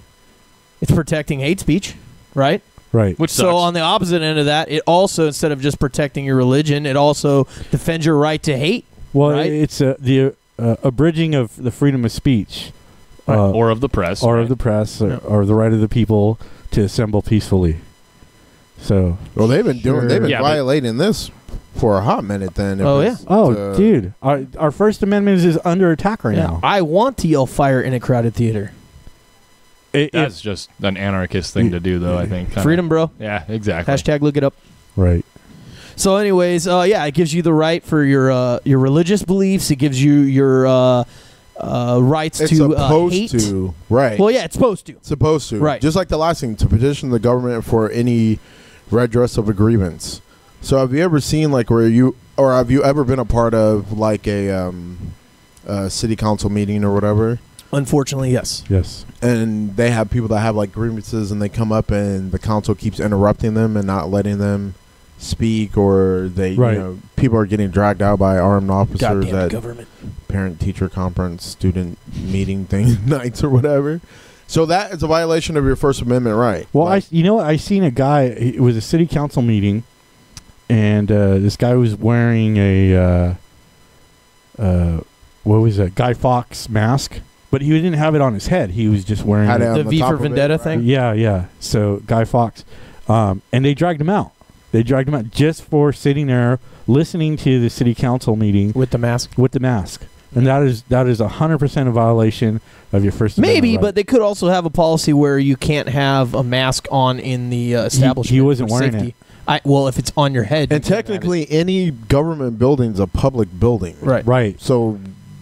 It's protecting hate speech, right? Right. Which So sucks. on the opposite end of that, it also, instead of just protecting your religion, it also defends your right to hate. Well, right? it's the abridging of the freedom of speech, or of the press. or right? of the press, Yeah. or the right of the people to assemble peacefully. So, Well, they've been Yeah, but- violating this for a hot minute. Then. Oh, dude, our First Amendment is under attack right now. I want to yell fire in a crowded theater. That's just an anarchist thing to do, though, I think. Kinda. Freedom, bro. Yeah, exactly. Hashtag look it up. Right. So, anyways, it gives you the right for your religious beliefs. It gives you your rights It's to supposed hate. to. Right. Well, yeah, it's supposed to. Supposed to. Right. Just like the last thing, to petition the government for any redress of a grievance. So have you ever seen have you ever been a part of like a city council meeting or whatever? Unfortunately, yes. Yes. And they have people that have like grievances, and they come up and the council keeps interrupting them and not letting them speak, or Right. people are getting dragged out by armed officers Goddamn at government. parent-teacher conference, student meeting thing nights or whatever. So that is a violation of your First Amendment right. Well, Like, I seen a guy. It was a city council meeting, and this guy was wearing a what was that? Guy Fawkes mask, but he didn't have it on his head. He was just wearing had it it. on The V top for of it, Vendetta right? thing? Yeah. So Guy Fawkes, and they dragged him out. They dragged him out just for sitting there listening to the city council meeting With the mask. with the mask, and that is 100% a violation of your First Amendment. Maybe, right. but they could also have a policy where you can't have a mask on in the establishment. He wasn't for wearing safety. Well, if it's on your head. you And can't have it. technically, any government building is a public building. right. So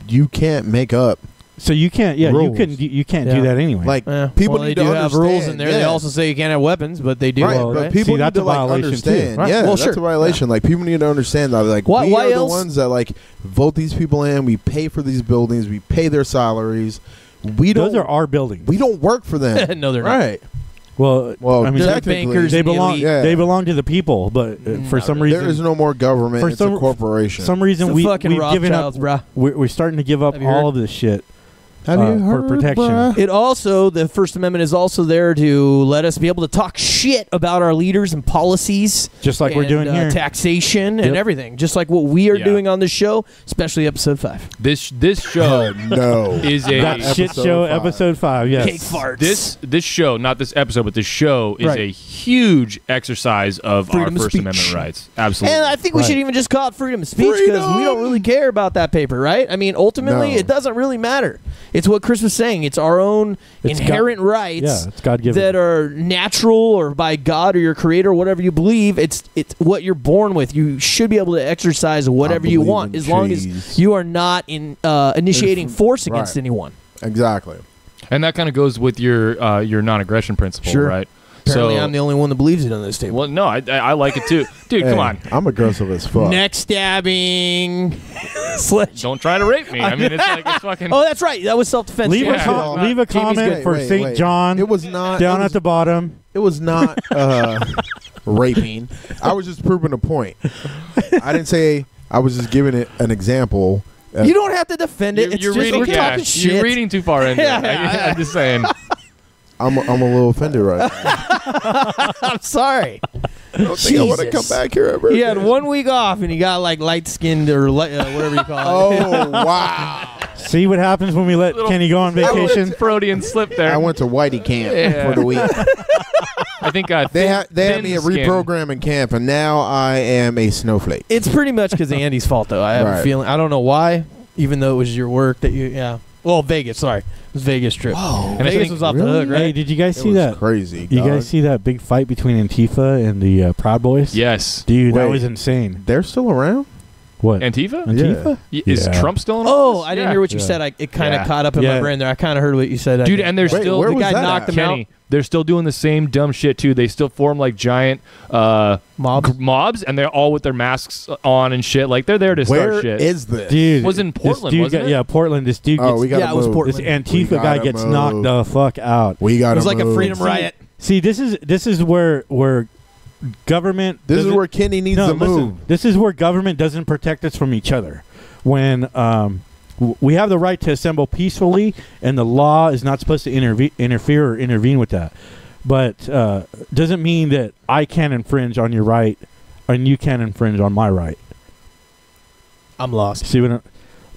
you can't make up. So you can't. Yeah, Rules. you can't Yeah. do that anyway. Like, Yeah. people well, need they to do have understand, rules in there. They yeah. also say you can't have weapons, but they do. Right, Well, but right. people See, need that's to a like violation, understand. too. Right. Yeah, Well, that's sure. a violation. Like, people need to understand that. Like, Why we are the else? ones that like vote these people in. We pay for these buildings. We pay their salaries. We don't. Those are our buildings. We don't work for them. No, they're not. right. Well, Well, I mean, They're the technically, bankers they and the belong. elite. Yeah. They belong to the people, but for Not some really. reason, there is no more government. For It's some- a corporation. some reason It's the fucking we've given up. Rothschilds, bruh. We're starting to give up Have you heard? all of this shit. Have you for heard, protection. bruh? It also, the First Amendment is also there to let us be able to talk shit about our leaders and policies. Just like we're and, doing here. Taxation Yep. and everything. Just like what we are Yeah. doing on this show, especially episode 5. This show No. is That a shit Episode show, 5. episode 5. Yes. Cake farts. this show, not this episode, but this show is Right. a huge exercise of Freedom our of First speech. Amendment rights. Absolutely. And I think we Right. should even just call it freedom of speech because we don't really care about that paper, right? I mean, ultimately, No. it doesn't really matter. It's what Chris was saying. It's our own It's inherent rights Yeah, it's God given. that are natural or by God or your creator or whatever you believe. It's what you're born with. You should be able to exercise whatever you believe want in as long cheese. as you are not initiating force against Right. anyone. Exactly. And that kind of goes with your non-aggression principle, Sure. right? Apparently, I'm the only one that believes it on this table. Well, no, I like it too. Dude, come on. I'm aggressive as fuck. Neck stabbing. Sledge. Don't try to rape me. I mean, it's like it's fucking... Oh, that's right. That was self-defense. Leave Yeah. leave a Jamie's comment good. for Wait, St. wait. John It was not down it at was, the bottom. It was not raping. I was just proving a point. I didn't say. I was just giving it an example. You don't have to defend it. It's You're just reading, we're talking shit. You're reading too far into Yeah, it. yeah. I'm just saying. I'm a little offended right now. I'm sorry. I don't think I want to come Jesus. back here ever. He had again. 1 week off, and he got like light-skinned or whatever you call it. Oh wow! See what happens when we let Little- Kenny go on vacation? Freudian slip there. I went to Whitey camp Yeah. for the week. I think They had me at thin skin. reprogramming camp, and now I am a snowflake. It's pretty much because of Andy's fault, though. I have a Right. feeling. I don't know why, even though it was your work that you. Yeah. Well, Vegas. Sorry, it was Vegas trip. Whoa. And I Vegas think- was off the Really? hook, right? Hey, did you guys It see was that? crazy. You dog. guys see that big fight between Antifa and the Proud Boys? Yes. Dude, that Wait. was insane. They're still around? What? Antifa? Antifa? Is Yeah. Trump still in Oh, office? I didn't Yeah. hear what you Yeah. said. It kind of Yeah. caught up in Yeah. my brain there. I kind of heard what you said. Dude, and they're Wait, still... where the was guy that knocked at? him out. Kenny, they're still doing the same dumb shit, too. They still form, like, giant mobs, and they're all with their masks on and shit. Like, they're there to Where start shit. is this? Dude, Was in this Portland, dude wasn't got- it? Yeah, Portland. This dude Oh, gets... we got Yeah, it was move. Portland. This Antifa guy gotta gets move. knocked the fuck out. We got It was like a freedom See- riot. See, this is where government... This is doesn't- where Kenny needs No, to listen, move. this is where government doesn't protect us from each other. When we have the right to assemble peacefully, and the law is not supposed to interfere or intervene with that. But doesn't mean that I can infringe on your right, and you can infringe on my right. I'm lost. See what?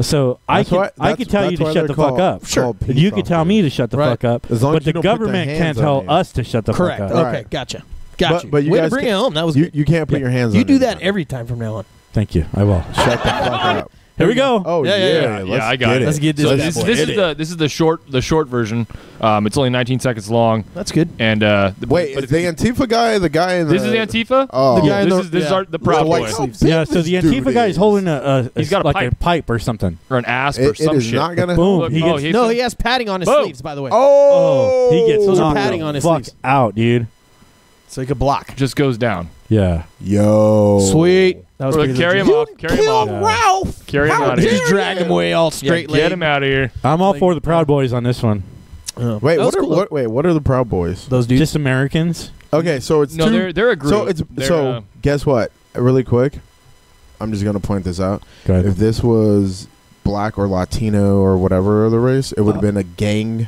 So I That's why- can that's- tell you that's to why shut they're the fuck called- up. Sure. called peace You can tell me to shut the Right. fuck up, As long but as you the don't put their government hands can't on tell you. us to shut the Correct. fuck up. Okay, Right. gotcha. But you Way guys to bring it can- home. That was You, good. you can't put your hands on You do that anybody. every time from now on. Thank you. I will. Shut the fuck up. Here we go. Oh, Yeah, yeah. yeah, yeah. Let's Yeah, I got get it. Let's get this. So bad this boy. is the short version. It's only 19 seconds long, That's good. and Wait, but is the Antifa guy the guy in the... this is Antifa. Oh. The guy in This is yeah. the Proud White Boy sleeves. Yeah. So the Antifa guy is holding a He's got a like pipe. a pipe or something. or an asp or It some is shit. not going to... Boom. Look, He oh, gets he's- No, he has padding on his Boom. sleeves, by the way. Oh! He gets Those are knocked padding the on his fuck sleeves. out, dude. So he could block. just goes down. Yeah. Yo. Sweet. That was Or pretty carry him legit. off. Carry him off. Yeah. Ralph. Carry him How out of dare here. Just drag him away all straight Get him out of here. I'm all Like- for the Proud Boys on this one. Oh. Wait, That was cool, though. what are the Proud Boys? Those dudes. Just Americans. Okay, so it's No, two... they're a group. So it's They're, guess what? Really quick, I'm just gonna point this out. Go ahead. If this was black or Latino or whatever other race, it would have been a gang.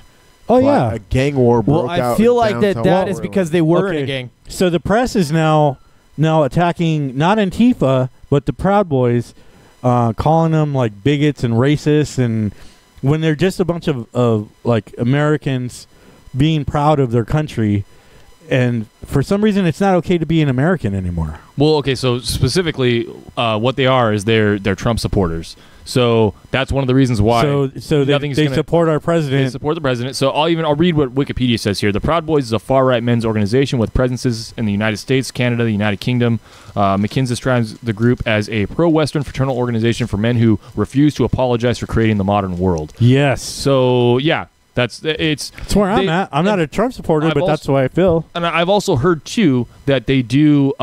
Oh yeah. a gang war broke well, I out. feel in like that downtown is Portland. because they were in Okay. a gang. So the press is now attacking not Antifa but the Proud Boys, calling them like bigots and racists, and when they're just a bunch of like Americans being proud of their country, and for some reason it's not okay to be an American anymore. Well, okay, so specifically, what they are is they're Trump supporters. So that's one of the reasons why So they nothing's gonna- support our they president. support the president. So I'll read what Wikipedia says here. The Proud Boys is a far-right men's organization with presences in the United States, Canada, the United Kingdom. McKinsey describes the group as a pro-Western fraternal organization for men who refuse to apologize for creating the modern world. Yes. So yeah, it's That's where I'm they- at. I'm not a Trump supporter, I've but that's also- the way I feel. And I've also heard too that they do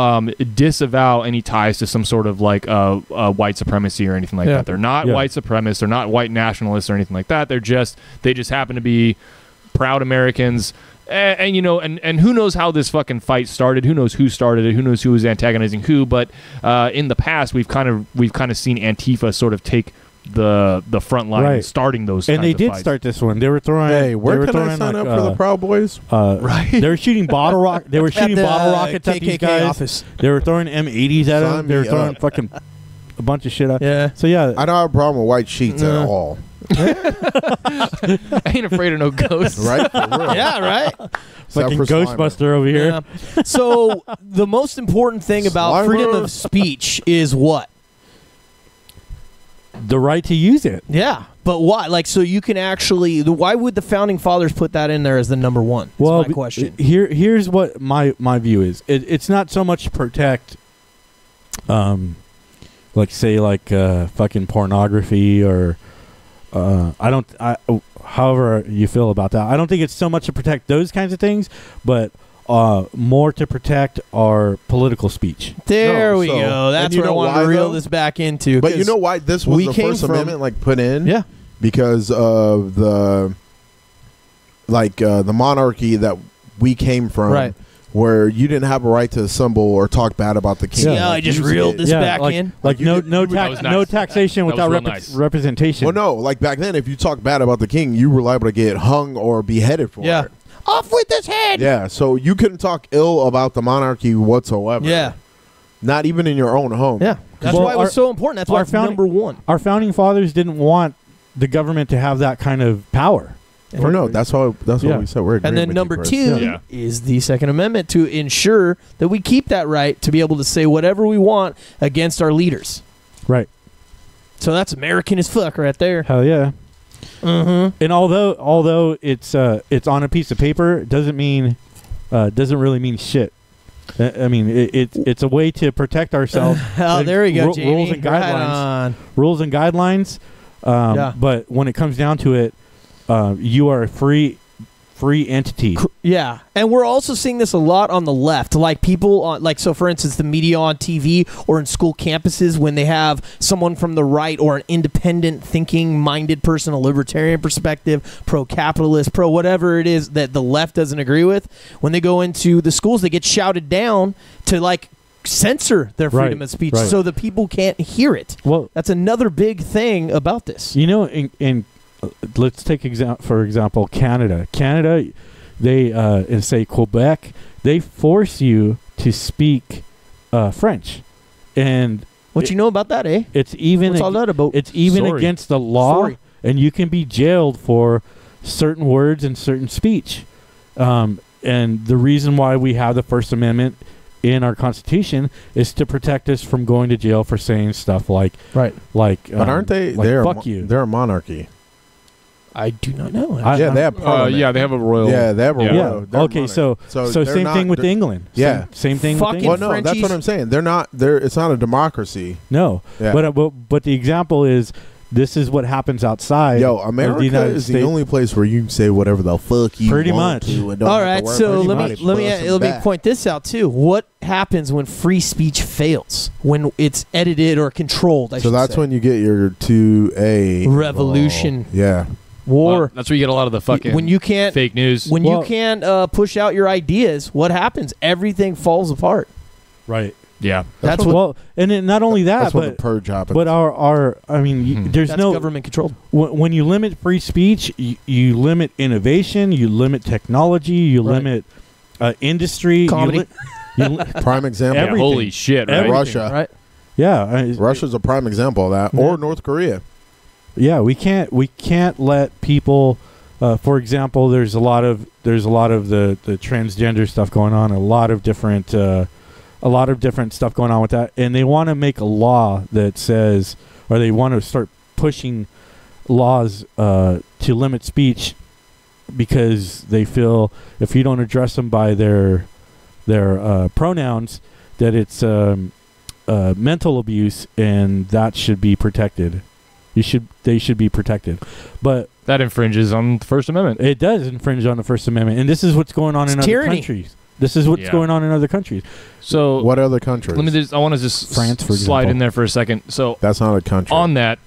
disavow any ties to some sort of like white supremacy or anything like Yeah. that. They're not Yeah. white supremacists. They're not white nationalists or anything like that. They just happen to be proud Americans. And you know, and who knows how this fucking fight started? Who knows who started it? Who knows who was antagonizing who? But in the past, we've kind of seen Antifa sort of take the front line, Right. starting those. And kinds they of did fights. start this one. They were throwing. Hey, where they were can I throwing, sign like, up for the Proud Boys? Right. They were shooting bottle rock. They were shooting At the, bottle rockets at these KKK guys. office. They were throwing M80s at Sign them. They were me throwing up. fucking a bunch of shit at. Yeah. So yeah, I don't have a problem with white sheets at No. all. I ain't afraid of no ghosts. Right? For real. Yeah, right. fucking Except for Slimer. Ghostbuster over here. Yeah. So the most important thing about Slimer. freedom of speech is what? The right to use it. Yeah, but why? Like, so you can actually. Why would the founding fathers put that in there as the number one? That's Well, my question. Here's what my view is. It's not so much to protect, like say like fucking pornography or however you feel about that. I don't think it's so much to protect those kinds of things, but more to protect our political speech. There No, we so- go. and That's you what I know wanted why, to reel though? this back into. But you know why this was we the came First from- Amendment like put in? Yeah. Because of the the monarchy that we came from, Right. where you didn't have a right to assemble or talk bad about the king. See Yeah. how I just You reeled did. this back like, in? like You no did- no you- That was tax nice. no taxation That was without real nice. representation. Well, no, like back then, if you talked bad about the king, you were liable to get hung or beheaded for Yeah. it. Off with his head. Yeah, so you couldn't talk ill about the monarchy whatsoever. Yeah. Not even in your own home. Yeah. That's Well, why it was our- so important. That's why our it's founding- number one. Our founding fathers didn't want the government to have that kind of power. Or no, that's what Yeah. we said. We're And agreeing then with number you, Chris. two Yeah. is the Second Amendment to ensure that we keep that right to be able to say whatever we want against our leaders. Right. So that's American as fuck right there. Hell yeah. Mm-hmm. And although it's on a piece of paper, it doesn't really mean shit. I mean, it's a way to protect ourselves. Oh, Like, there we go, rules Jamie. and Right guidelines. on. Rules and guidelines. Yeah. But when it comes down to it, you are a free entity. Yeah, and we're also seeing this a lot on the left, like people on, like, so for instance, the media on TV or in school campuses, when they have someone from the right or an independent thinking minded person, a libertarian perspective, pro-capitalist, pro whatever it is that the left doesn't agree with, when they go into the schools, they get shouted down to like censor their freedom Right, of speech right. so that people can't hear it. Well, That's another big thing about this. you know, in let's take for example, Canada. Canada, they and say Quebec, they force you to speak French, and What you know about that, eh? it's even What's all that about? it's even Sorry. against the law, Sorry. and you can be jailed for certain words and certain speech. And the reason why we have the First Amendment in our Constitution is to protect us from going to jail for saying stuff like Right. like. But aren't they? Like, They're fuck you. They're a monarchy. I do not know. I- They have parliament. Yeah, they have a royal. Yeah, they have a Yeah. royal. Yeah. they're Okay. monarch. So they're same not- thing with they're- England. Yeah. Same thing with Fucking England. Well, no, that's Frenchies. what I'm saying. They're not. It's not a democracy. No. Yeah. But the example is this is what happens outside. Yo, of America the United is the States. only place where you can say whatever the fuck you Pretty want much. to and don't All have to right, worry so about let anybody me busting back. point this out too. What happens when free speech fails? When it's edited or controlled? I So should that's say. when you get your 2A Revolution. Yeah. war. Well, that's where you get a lot of the fucking when you can't fake news. when Well- you can't push out your ideas, what happens? Everything falls apart. Right. yeah. That's what. Well, and then not only that, That's when the but purge happens. but our I mean, there's That's no government controlled. when you limit free speech, you limit innovation, you limit technology, you Right. limit industry, Comedy. Prime example. Yeah, Everything. holy shit, right? Everything. Russia. Right. Russia's a prime example of that. Or North Korea. Yeah, we can't let people. For example, there's a lot of the transgender stuff going on. A lot of different stuff going on with that, and they want to make a law that says, or they want to start pushing laws to limit speech because they feel if you don't address them by their pronouns, that it's mental abuse, and that should be protected. They should be protected, but That infringes on the First Amendment. it does infringe on the First Amendment, and this is what's going on It's in tyranny. other countries. This is what's Yeah. going on in other countries. So What other countries? let me. I want to just France, for slide example. in there for a second. So That's not a country. on that,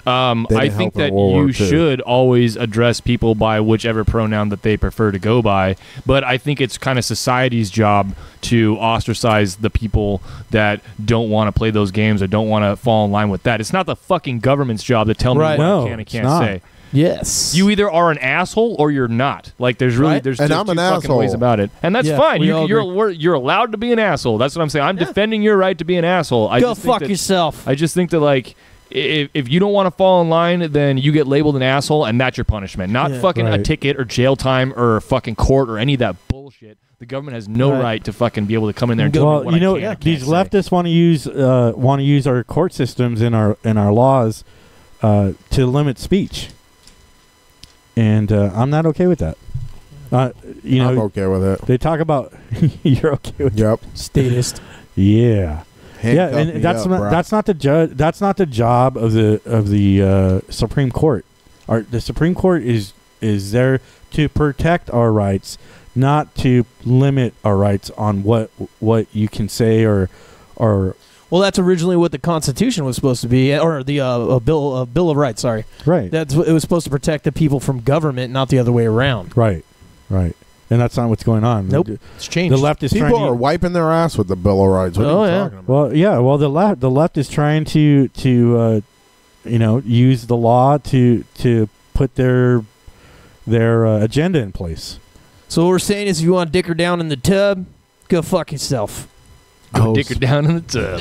They I didn't think help in that World War you II. should always address people by whichever pronoun that they prefer to go by. But I think it's kind of society's job to ostracize the people that don't want to play those games or don't want to fall in line with that. It's not the fucking government's job to tell me Right. what No, I can and it's can't not. say. Yes. You either are an asshole or you're not. Like there's really Right. there's And just I'm two an fucking ways asshole. about it, and that's Yeah, fine. we all You're allowed to be an asshole. That's what I'm saying. I'm defending your right to be an asshole. I Go just think fuck that- yourself. I just think that like if you don't want to fall in line, then you get labeled an asshole, and that's your punishment. Not Yeah. fucking a Right. ticket or jail time or fucking court or any of that bullshit. The government has no Right. right to fucking be able to come in there and tell me Well, what you I know, can and these can't say. leftists want to use our court systems in our laws to limit speech, and I'm not okay with that. You know, I'm okay with it. they talk about you're okay with Yep. Statist. yeah. Handcuff Yeah, me and that's up, not bro. that's not the judge. That's not the job of the Supreme Court. The Supreme Court is there to protect our rights, not to limit our rights on what you can say or. Well, that's originally what the Constitution was supposed to be, or the Bill of Rights. Sorry, Right. it was supposed to protect the people from government, not the other way around. Right. And that's not what's going on. Nope, it's changed. The left is People trying are wiping their ass with the Bill of Rights. What are you talking about? Well, yeah. Well, the left is trying to use the law to put their agenda in place. So what we're saying is, if you want to dick her down in the tub, go fuck yourself. Go dick her down in the tub.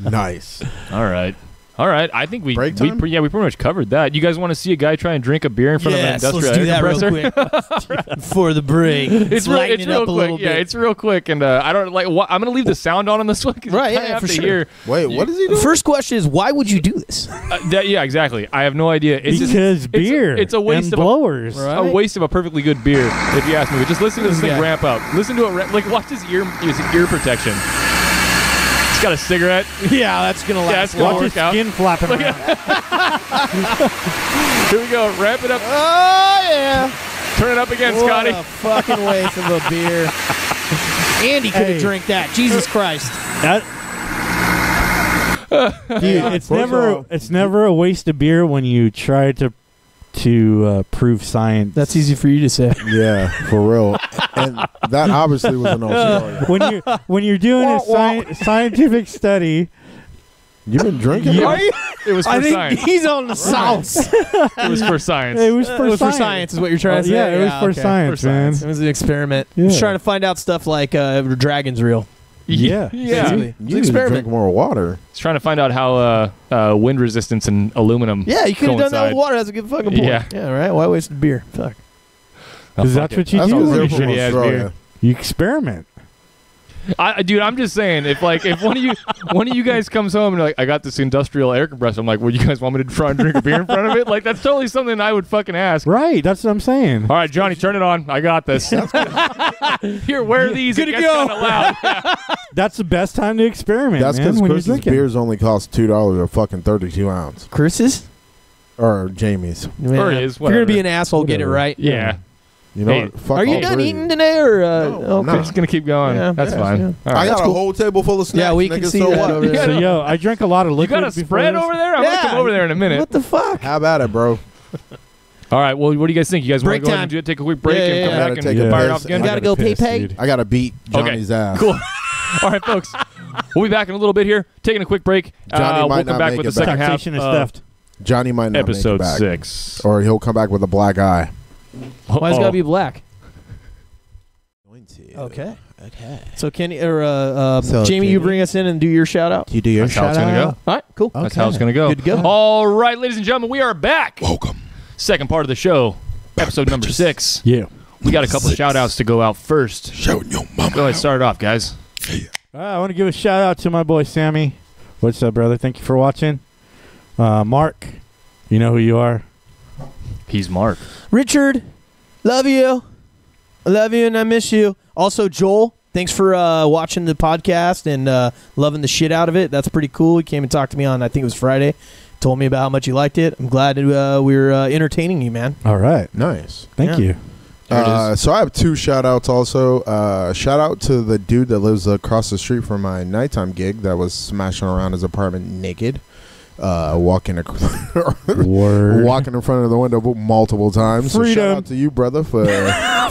Nice. All right. I think we Break time? pretty much covered that. You guys want to see a guy try and drink a beer in front of an industrial let's do air that compressor? real quick before the break. It's Lighten it real up a quick. little Yeah, bit. it's real quick, and I don't like. I'm gonna leave the sound on this one. 'Cause Right, you yeah, have for to sure. hear. Wait, what is he doing? First question is, why would you do this? Yeah, exactly. I have no idea. It's Because beer. It's a waste and of blowers. Right. a waste of a perfectly good beer, if you ask me. But just listen to this thing Yeah. ramp up. Listen to it. Like, watch his ear protection. He's got a cigarette. Yeah, that's gonna Yeah, last. it's gonna Watch work his out. skin flapping around. Here we go. Ramp it up. Oh yeah! Turn it up again, What Scotty. a fucking waste of a beer. Andy could have Hey. drank that. Jesus Christ! Dude, it's First never of all- it's never a waste of beer when you try to prove science. That's easy for you to say. Yeah, for real. And that obviously was an Australia. when you're doing a scientific study. You've been drinking? Are you? It was for I think science. he's on the sauce. It was for science. It was for It was science. for science, is what you're trying to say. Yeah, it was for okay. science, For science. man. It was an experiment. Yeah. Just trying to find out stuff like dragons real. Yeah. Yeah. Basically. You It's an need to experiment. drink more water. He's trying to find out how wind resistance and aluminum. Yeah, you could have done that with coincide. water. That's a good fucking point. Yeah. Yeah, right? Why waste the beer? Fuck. Oh, Because fuck that's it. what you That's do. because when they're you from shitty ass Australia. beer. You experiment. Dude, I'm just saying, if one of you guys comes home and like, I got this industrial air compressor, I'm like, well, you guys want me to try and drink a beer in front of it? Like, that's totally something I would fucking ask. Right. That's what I'm saying. All right, Johnny, turn it on. I got this. Here, wear these. Good It to gets go. kinda loud. Yeah. That's the best time to experiment, That's man. because When you're Chris's drinking. beers only cost $2 a fucking 32 ounce. Chris's? Or Jamie's. Or Yeah. his, If you're going to be whatever. an asshole, get it right. Yeah. You know Hey, what? Fuck Are you all done three. eating today, or No, We're no. just going to keep going. Yeah, That's yeah, fine. yeah. All I right. got a cool. whole table full of snacks. Yeah, we nigga, can see so that what? over there. So, yo, I drank a lot of You liquid got a before spread this. over there? I'm going to Yeah. come over there in a minute. What the fuck? How about it, bro? All right, well, what do you guys think? You guys want to Break go ahead time. and take a quick break Yeah, and yeah, come yeah. back Gotta and take a fire it piss. off again? I gotta go pay. I got to beat Johnny's ass. Cool. All right, folks. We'll be back in a little bit here. Taking a quick break. Johnny We'll might come not back make with it the second half Taxation is of theft. Johnny might not episode make it back. 6. Or he'll come back with a black eye. Why it's got to be black? Okay. Okay. So Kenny or So, Jamie, you Kenny? bring us in and do your shout out. You do your That's how it's gonna go. All right, cool. That's how it's going to go. Good to go. All right, ladies and gentlemen, we are back. Welcome. Second part of the show, episode number 6. Yeah. We got a couple of shout outs to go out first. Showing your mama. Go ahead, start it off, guys. I want to give a shout out to my boy Sammy. What's up, brother? Thank you for watching. Mark, you know who you are. He's Mark. Richard, love you. I love you and I miss you. Also, Joel, thanks for watching the podcast and loving the shit out of it. That's pretty cool. He came and talked to me on, I think it was Friday. Told me about how much you liked it. I'm glad we're entertaining you, man. All right. Nice. Thank Yeah. you. There it is. So I have 2 shout outs also. Shout out to the dude that lives across the street from my nighttime gig that was smashing around his apartment naked. Walking Word. walking in front of the window multiple times. So Freedom. shout out to you, brother, for having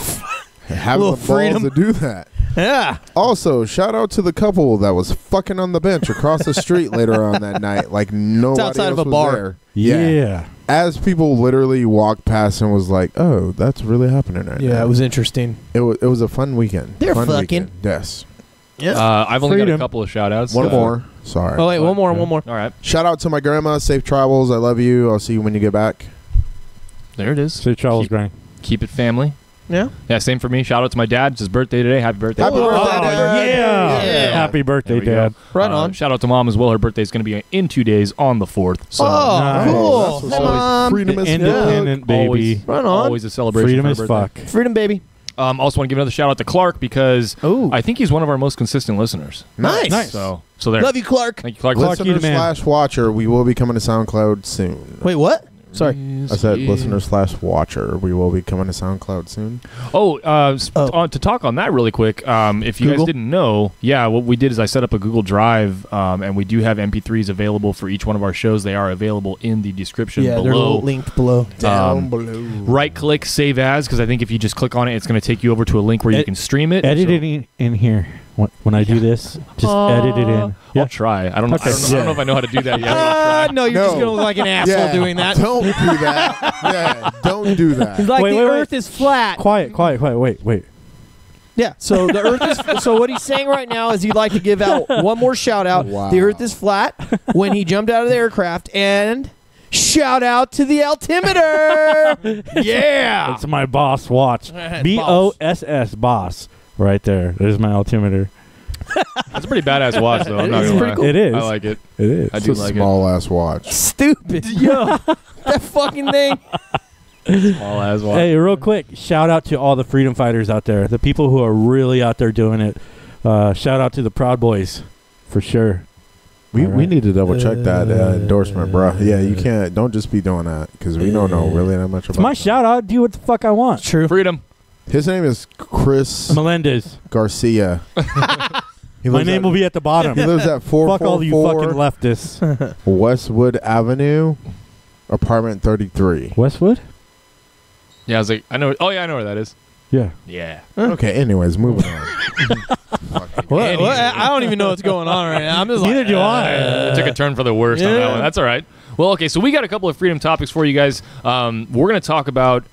the Little balls freedom. to do that. Yeah. Also, shout out to the couple that was fucking on the bench across the street later on that night. Like nobody outside else of a was bar. there. Yeah. As people literally walked past and was like, "Oh, that's really happening right now." Yeah, it was interesting. It was a fun weekend. They're Fun fucking. weekend. Yes. Yeah. I've only got a Freedom. couple of shout outs. One more. Sorry. Oh, wait, one more. All right. Shout out to my grandma. Safe travels. I love you. I'll see you when you get back. There it is. Safe travels, Keep- Granny. Keep it family. Yeah. Yeah, same for me. Shout out to my dad. It's his birthday today. Happy birthday. Happy Oh, birthday, Dad. Yeah. Happy birthday, There we go. Dad. Right on. Shout out to mom as well. Her birthday is going to be in 2 days on the 4th. So Oh, Nice. cool. That's what's Hey, up. Mom. Freedom is Independent baby. always, Right on. always a celebration. Freedom for her as birthday. fuck. Freedom, baby. Also want to give another shout out to Clark because Oh, I think he's one of our most consistent listeners. nice. Nice. So there. Love you, Clark. Thank you, Clark. Clark, you Listener the man. / watcher. We will be coming to SoundCloud soon. Wait, what? Sorry. I said listener/watcher. We will be coming to SoundCloud soon. To talk on that really quick, if you Google? guys didn't know, what we did is I set up a Google Drive, and we do have MP3s available for each one of our shows. They are available in the description Yeah, they're below. linked below. Down below. Right-click Save As, because I think if you just click on it, it's going to take you over to a link where you can stream it. Edit it in here. When I do this, just edit it in. I'll try. I don't know. Okay. I don't know if I know how to do that yet. I'll try. No, you're just No. going to look like an asshole doing that. Don't do that. Yeah, don't do that. It's like Wait, the wait, Earth is flat. Quiet. Wait. Yeah. So the Earth is. So what he's saying right now is he'd like to give out one more shout out. Wow. The Earth is flat when he jumped out of the aircraft, and shout out to the altimeter. Yeah. It's my boss watch. BOSS boss. Right there. There's my altimeter. That's a pretty badass watch, though. I'm not It's gonna pretty lie. cool. It is. I like it. It is. I It's do a like small ass watch. Stupid. Yo, that fucking thing. it. Small ass watch. Hey, real quick, shout out to all the freedom fighters out there. The people who are really out there doing it. Shout out to the Proud Boys, for sure. We All right. need to double check that endorsement, bro. Yeah, you can't. Don't just be doing that because we don't know really that much It's about. my shout out. Do what the fuck I want. True. Freedom. His name is Chris Melendez. Garcia. My name will be at the bottom. He lives at Fuck all you fucking 444 leftists. Westwood Avenue, apartment 33. Westwood? Yeah, I was like, I know. Oh, yeah, I know where that is. Yeah. Yeah. Okay, anyways, moving on. What? I don't even know what's going on right now. I'm just Neither like, do I. It took a turn for the worst on that Yeah. one. That's all right. Well, okay, so we got a couple of freedom topics for you guys. We're going to talk about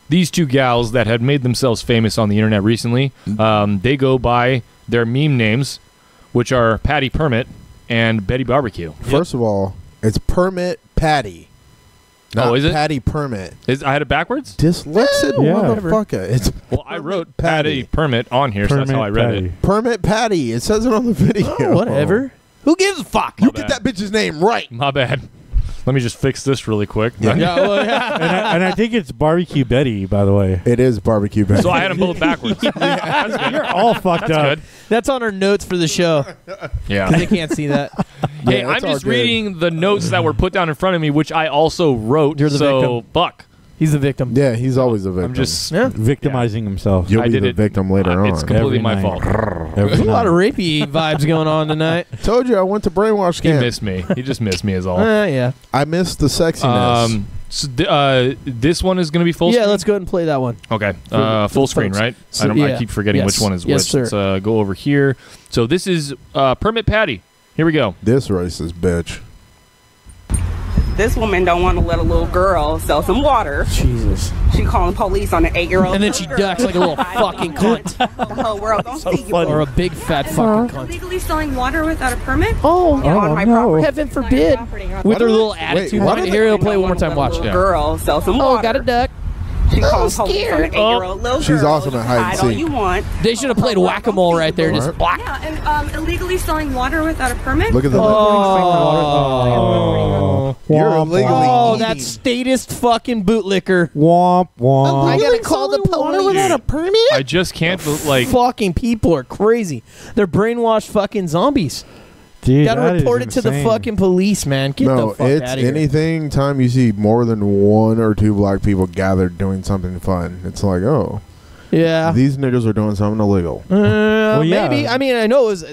these two gals that had made themselves famous on the internet recently. They go by their meme names, which are Patty Permit and Betty Barbecue. First of all, it's Permit Patty. Not Oh, is it? Patty Permit. I had it backwards? Dyslexic Yeah. motherfucker. It's Well, I wrote Patty Permit on here, so that's Permit how I read Patty. it. Permit Patty. It says it on the video. Oh, whatever. Who gives a fuck? You My get bad. that bitch's name right. My bad. Let me just fix this really quick. Yeah. Yeah, well, yeah. And I think it's Barbecue Betty, by the way. It is barbecue Betty. So I had them both backwards. You're all fucked That's up. good. That's on our notes for the show. Yeah. They can't see that. Hey, Yeah, I'm that's all just good. reading the notes that were put down in front of me, which I also wrote. You're the so, victim. fuck. He's the victim. Yeah, he's always a victim. I'm just. Yeah. Victimizing himself. You'll I be did the it. victim later on. It's completely Every my night. fault. Every There's a lot night. of rapey vibes going on tonight. Told you I went to brainwash He camp. missed me. He just missed me, is all. Yeah. I missed the sexiness. This one is going to be full Yeah, screen? let's go ahead and play that one. Okay. for Full the screen, folks. right? So, I yeah. keep forgetting Yes. which one is Yes, which. sir. Let's go over here. So this is Permit Patty. Here we go. This racist bitch. This woman don't want to let a little girl sell some water. Jesus. She calling police on an 8-year-old. And then she ducks like a little fucking cunt. The whole world don't speak about Or a big fat fucking cunt. Illegally selling water without a permit? Oh, on my no. property. heaven forbid. With her little attitude what on it. are Here, Women he'll play don't one more wanna time. let a Watch. little Yeah. girl sell some Oh, water. got a duck. She calling police on an 8-year-old little She's girl. awesome You at can hide and all seek. you want. They should have played whack-a-mole right there. Just black. Yeah, and illegally selling water without a permit? Look at the Oh. You're illegally Oh, eating. that statist fucking bootlicker. Womp womp. I gotta call the police. permit? I just can't, like... Fucking people are crazy. They're brainwashed fucking zombies. Dude, Gotta that is report it to the insane. fucking police, man. Get No, the fuck it's out of here. anything time you see more than one or two black people gathered doing something fun. It's like, oh, Yeah. these niggas are doing something illegal. yeah. Maybe. I mean, I know it was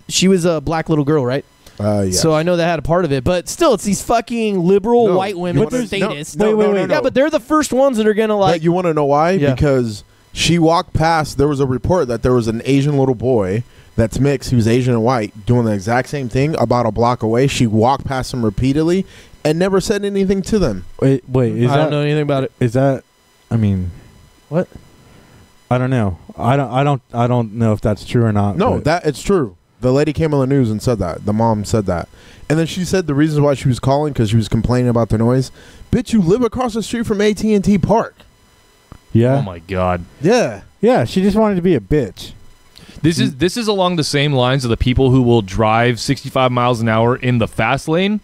she was a black little girl, right? Yeah. So I know that had a part of it. But still, it's these fucking liberal No, white women, you wanna- statists. no, Wait, no, wait, no, wait. no. Yeah, but they're the first ones that are gonna like. But you want to know why? Yeah. Because she walked past. There was a report that there was an Asian little boy that's mixed. He was Asian and white, doing the exact same thing about a block away. She walked past him repeatedly and never said anything to them. Wait, is I that don't know anything about it. is that? I mean, What? I don't know. I don't know if that's true or not. No, but- that it's true. The lady came on the news and said that. The mom said that. And then she said the reasons why she was calling because she was complaining about the noise. Bitch, you live across the street from AT&T Park. yeah, Oh, my God. Yeah. yeah. She just wanted to be a bitch. This is along the same lines of the people who will drive 65 miles an hour in the fast lane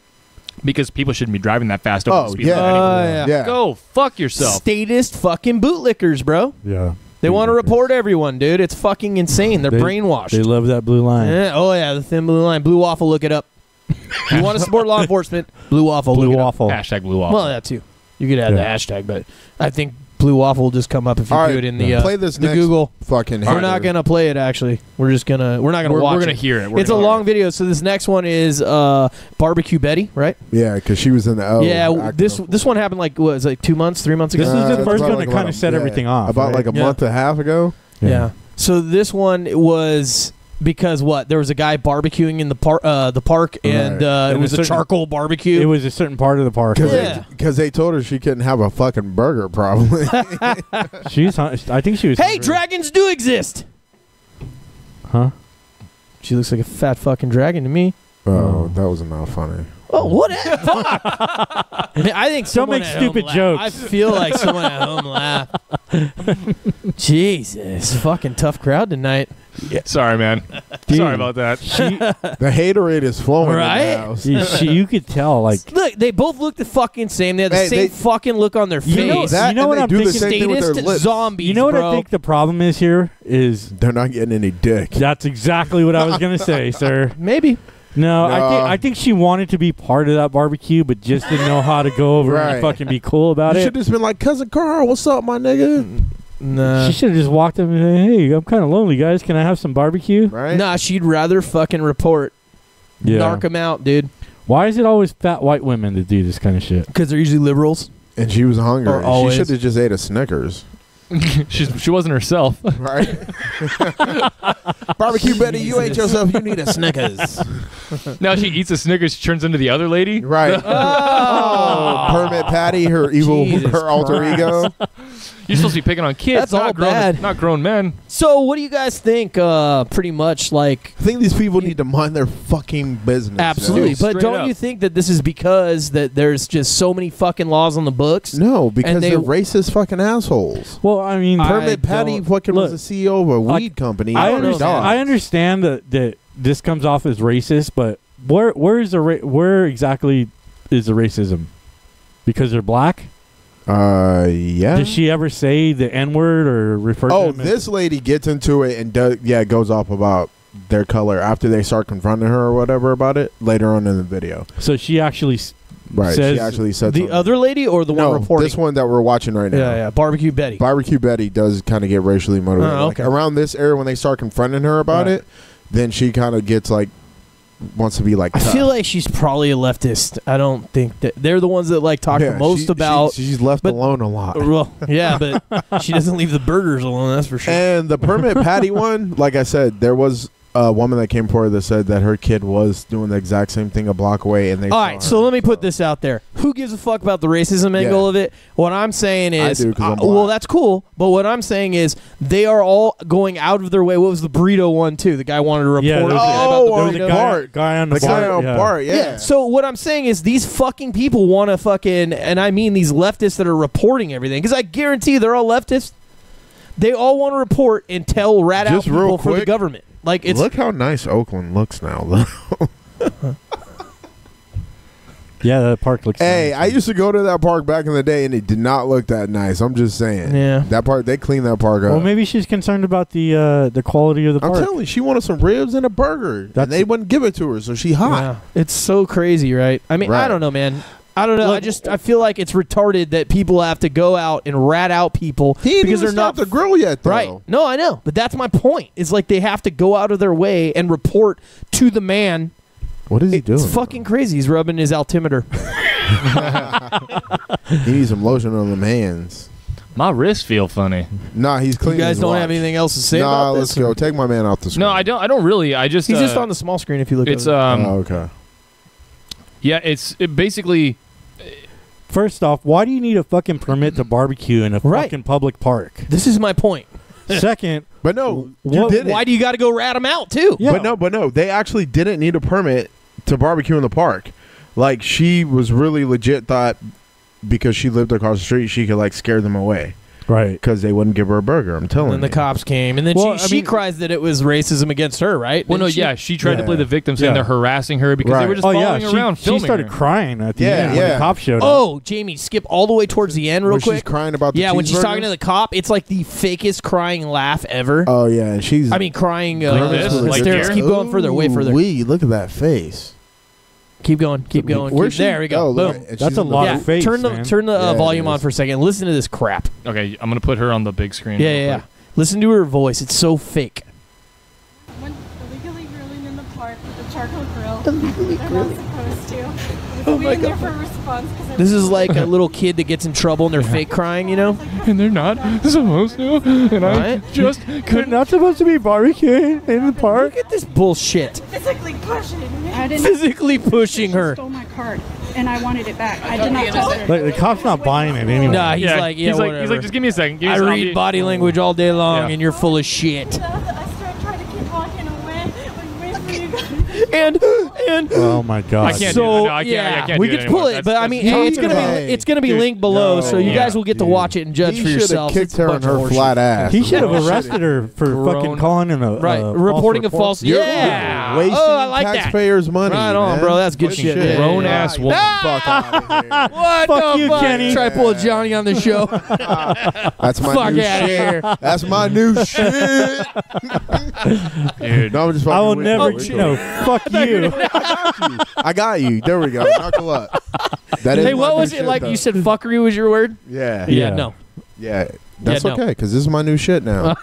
because people shouldn't be driving that fast over Oh, the speed yeah. limit anymore. Yeah. Yeah. Go fuck yourself. Statist fucking bootlickers, bro. Yeah, They want to report everyone, dude. It's fucking insane. They're They- brainwashed. They love that blue line. Yeah, oh yeah, the thin blue line, blue waffle. Look it up. You want to support law enforcement? Blue waffle. Blue look it up. waffle. Hashtag blue waffle. Well, that too. You could add the hashtag, but I think Blue Waffle will just come up if you do it in the play this the next Google. Fucking. We're not gonna play it. Actually, we're not gonna watch. We're gonna it. hear it. It's a long video. So this next one is Barbecue Betty, right? Yeah, because she was in the L. Yeah, this one happened like 2 months, 3 months ago. This is the first one like to kind of set everything off. About right? like a month and a half ago. Yeah. So this one was because there was a guy barbecuing in the park, and it was a charcoal barbecue. It was a certain part of the park. Because they told her she couldn't have a fucking burger, probably. I think she was. Hey, hungry. dragons do exist. Huh? She looks like a fat fucking dragon to me. Oh, that was not funny. Oh, what? Fuck. I think don't make stupid jokes. I feel like someone at home laughed. Jesus, fucking tough crowd tonight. Yeah. Sorry, man. Sorry about that. The haterade is flowing. Right? In the house. You could tell. Like, look, they both look the fucking same. They have the same fucking look on their face. You know what I'm thinking? Statist zombies. You know what bro. I think the problem is here is they're not getting any dick. That's exactly what I was gonna say, sir. Maybe. No, I think she wanted to be part of that barbecue, but just didn't know how to go over and fucking be cool about it. You should have just been like, "Cousin Carl, what's up, my nigga?" Nah. She should have just walked up and said, "Hey, I'm kind of lonely, guys. Can I have some barbecue?" Right? Nah, she'd rather fucking report. Yeah. Narc them out, dude. Why is it always fat white women that do this kind of shit? Because they're usually liberals. And she was hungry. Or always. She should have just ate a Snickers. She wasn't herself. Right? Barbecue Betty, you ate yourself. You need a Snickers. Now she eats a Snickers, she turns into the other lady. Right. Permit Patty, her evil, Jesus her alter ego. You're supposed to be picking on kids. That's all not grown, bad. Not grown men. So what do you guys think? Pretty much like... I think these people need to mind their fucking business. Absolutely. Dude, But don't up. you think that this is because that there's just so many fucking laws on the books? No, because they're racist fucking assholes. Well, I mean, Permit Patty fucking was the CEO of a weed company. I understand that this comes off as racist, but where exactly is the racism? Because they're black? Yeah. Does she ever say the N-word or refer to them this lady gets into it and goes off about their color after they start confronting her or whatever about it later on in the video. So she actually says... She actually said the other lady or the one reporting? This one that we're watching right now. Yeah. Barbecue Betty. Barbecue Betty does kind of get racially motivated. Oh, okay. Like around this area when they start confronting her about it, then she kind of gets like... wants to be like tough. I feel like she's probably a leftist. I don't think that they're the ones that like talk the most about. She's left alone a lot. Well, yeah, but she doesn't leave the burgers alone. That's for sure. And the Permit Patty one, like I said, there was a woman that came forward that said that her kid was doing the exact same thing a block away, and they. All right, so let me put this out there. Who gives a fuck about the racism angle of it? What I'm saying is, I do, 'cause I'm black. well, that's cool. But what I'm saying is, they are all going out of their way. What was the burrito one too? The guy wanted to report. Yeah, about there was a guy on the bar. Yeah. So what I'm saying is, these fucking people want to fucking, and I mean these leftists that are reporting everything, because I guarantee they're all leftists. They all want to report and tell rat out people for the government. Like, it's look how nice Oakland looks now, though. Yeah, that park looks Hey, nice. I used to go to that park back in the day, and it did not look that nice. I'm just saying. Yeah. That park, they cleaned that park up. Well, maybe she's concerned about the quality of the park. I'm telling you, she wanted some ribs and a burger, and they wouldn't give it to her, so she hot. Yeah. It's so crazy, right? I mean, I don't know, man. I don't know. Look, I feel like it's retarded that people have to go out and rat out people because they're not the grill yet, though. right. No, I know, but that's my point. Is like they have to go out of their way and report to the man. What is he doing? It's fucking crazy. He's rubbing his altimeter. He needs some lotion on them hands. My wrists feel funny. Nah, he's cleaning. You guys his don't watch. have anything else to say about Nah, this? let's go. Take my man off the screen. No, I don't really. I just He's just on the small screen if you look It's at it. okay. Yeah, it basically. First off, why do you need a fucking permit to barbecue in a fucking public park? This is my point. Second, but no, why do you got to go rat them out too? Yeah. But no, they actually didn't need a permit to barbecue in the park. Like, she was really legit thought because she lived across the street, she could like scare them away. Right. Because they wouldn't give her a burger. I'm telling you. And then the cops came, and then she cries that it was racism against her, right? Well, Didn't no, she tried to play the victim, saying they're harassing her because they were just following around, she filming started her. crying at the end when the cop showed up. Oh, Jamie, skip all the way towards the end real When quick. she's crying about the when she's talking cheeseburgers? to the cop, it's like the fakest crying laugh ever. Oh, yeah. And she's... I mean, crying. Like this? Like hysterics. here? Keep going further, way further. Look at that face. Keep going. Keep going. Where's she? There we go. Oh, look, Boom. and That's she's a in the lot Yeah, of face, turn the man. turn the Yeah, volume it on is. for a second. Listen to this crap. Okay, I'm gonna put her on the big screen. Yeah, real yeah. quick. Listen to her voice. It's so fake. Went illegally grilling in the park with a charcoal grill. Illegally grilling. They're not supposed to. Oh We my waiting there God. for a response. This is like a little kid that gets in trouble and they're fake crying, you know? And they're not supposed to. And I Right? just They're couldn't. not supposed to be barbecuing in the park. Look at this bullshit. physically pushing me. I didn't. Physically pushing She her. stole my card, and I wanted it back. I did not tell her. Like, the cop's not buying it anyway. Nah, he's like, yeah, he's like, whatever. he's like, just give me a second. Give me I a second. read body language all day long Yeah. and you're full of shit. I started trying to keep walking away. Like, wait for you guys. And Oh my god. I can't so do that. No, I can't- yeah, I can't we do could that anymore. pull it, That's- but I that's mean, too it's gonna bad. be Dude, linked below, no. so you Yeah. guys will get to watch it and judge He for should have yourselves. kicked It's a her in bunch of her horseshit. flat ass. He should have Bullshit. arrested her for Grown- fucking calling in a Right, false reporting a report. false. You're Yeah. wasting Oh, I like that. taxpayers' money. Right on, man. bro. That's good shit. Yeah, Grown yeah, ass yeah. woman. Fuck outta here. What Fuck the you, fuck? Kenny. Try to pull a Johnny on the show. That's my Fuck new outta shit. here. That's my new shit. Dude. No, I'm just I will fucking with never. you. No, fuck you. I got you. There we go. Knuckle up. That is Hey, my what new was it shit, like? though. You said fuckery was your word? Yeah. Yeah. No. Yeah. That's no. okay, because this is my new shit now.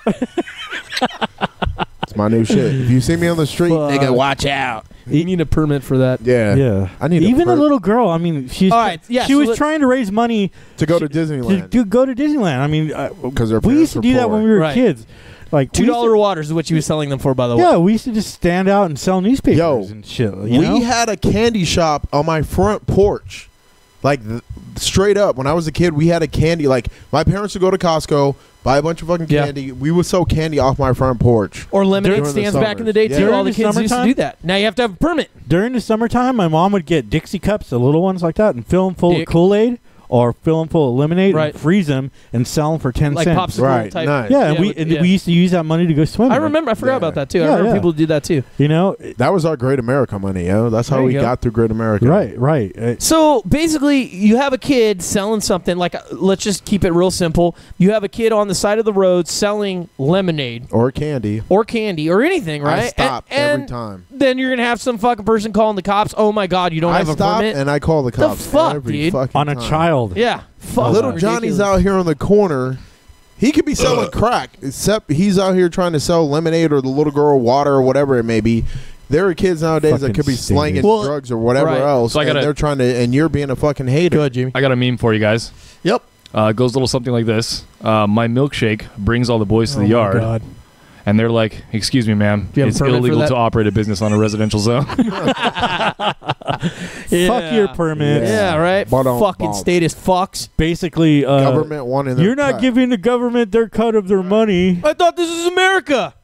It's my new shit. If you see me on the street, nigga, watch out. You need a permit for that. yeah. Yeah. I need Even a a little girl. I mean, she's. All right, yeah, She so was let- trying to raise money to go to to Disneyland. go to Disneyland. I mean, Because their we used to parents do were that poor. when we were Right. kids. Like we used $2 to- waters is what she was selling them for, by the way. Yeah, we used to just stand out and sell newspapers Yo, and shit. You know? We had a candy shop on my front porch. Like, straight up, when I was a kid, we had a candy. Like, my parents would go to Costco, buy a bunch of fucking Yeah. candy. We would sell candy off my front porch. Or lemonade During the stands back in the day, summers. too. Yeah. All the During the kids used to summertime? do that. Now you have to have a permit. During the summertime, my mom would get Dixie cups, the little ones like that, and fill them full Dick. of Kool-Aid or fill them full of lemonade Right. and freeze them and sell them for 10 Like cents. popsicle Right, type. nice. Yeah, and Yeah, we with- and yeah. we used to use that money to go swimming. I remember. I forgot Yeah. about that, too. I Yeah, remember yeah. people did that, too. You know, That was our Great America money, yo. That's how There we you go. got through Great America. right. So basically, you have a kid selling something like, let's just keep it real simple. You have a kid on the side of the road selling lemonade Or candy. or candy or anything, right? I stop And every time. Then you're gonna have some fucking person calling the cops. Oh my God, you don't I have a stop permit. and I call the cops fuck, every dude? fucking On a time. child. Yeah, fuck. Little ridiculous. Johnny's out here on the corner. He could be selling crack, except he's out here trying to sell lemonade or the little girl water or whatever it may be. There are kids nowadays that Fucking could be slanging Well, drugs or whatever right. else, So I and gotta- they're trying to, and you're being a fucking hater. Go ahead, Jimmy. I got a meme for you guys. Yep. It goes a little something like this. My milkshake brings all the boys to the yard. God. And they're like, "Excuse me, ma'am, Do you have a it's permit for illegal that?" to operate a business on a residential zone." Fuck your permit. Yeah, right. Ba-dum, Fucking bum. statist fucks. Basically, Government wanting their you're not cut. giving the government their cut of their money. I thought this was America.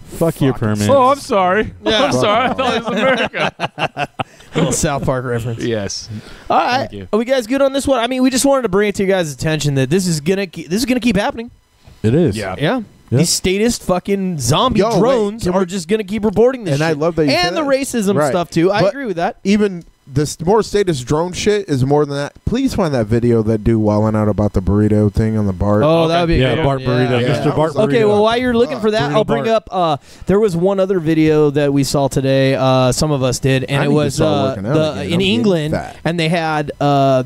Fuck your permit. Oh, I'm sorry. Yeah. I'm sorry. I thought it was America. Little South Park reference. Yes. All right, Thank you. are we guys good on this one? I mean, we just wanted to bring it to you guys' attention that this is gonna keep happening. It is. Yeah. Yeah. Yeah. These statist fucking zombie Yo, wait, drones can are we- just gonna keep reporting this And I shit. love that you and said the that. racism Right. stuff too. I But- agree with that. Even this more status drone shit is more than that. Please find that video that dude wilding out about the burrito thing on the BART. Oh, that would be a Yeah, good Bart one. Burrito. Yeah. Mr. Bart Burrito. Okay, well, while you're looking for that, Burrito I'll bring Bart. up. There was one other video that we saw today. Some of us did, and I it need to was start working out again. in I'm getting England, fat. and they had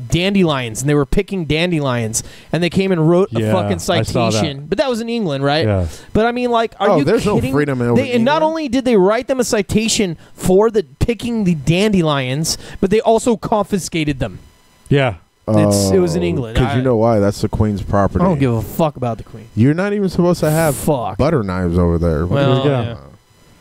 dandelions, and they were picking dandelions, and they came and wrote a Yeah, fucking I saw that. citation. But that was in England, right? Yeah. But I mean, like, are Oh, you there's no kidding? freedom in And not England. only did they write them a citation for the picking the dandelions, but they also confiscated them. Yeah. It was in England. Because you know why? That's the Queen's property. I don't give a fuck about the Queen. You're not even supposed to have Fuck. butter knives over there. Well, we go. yeah.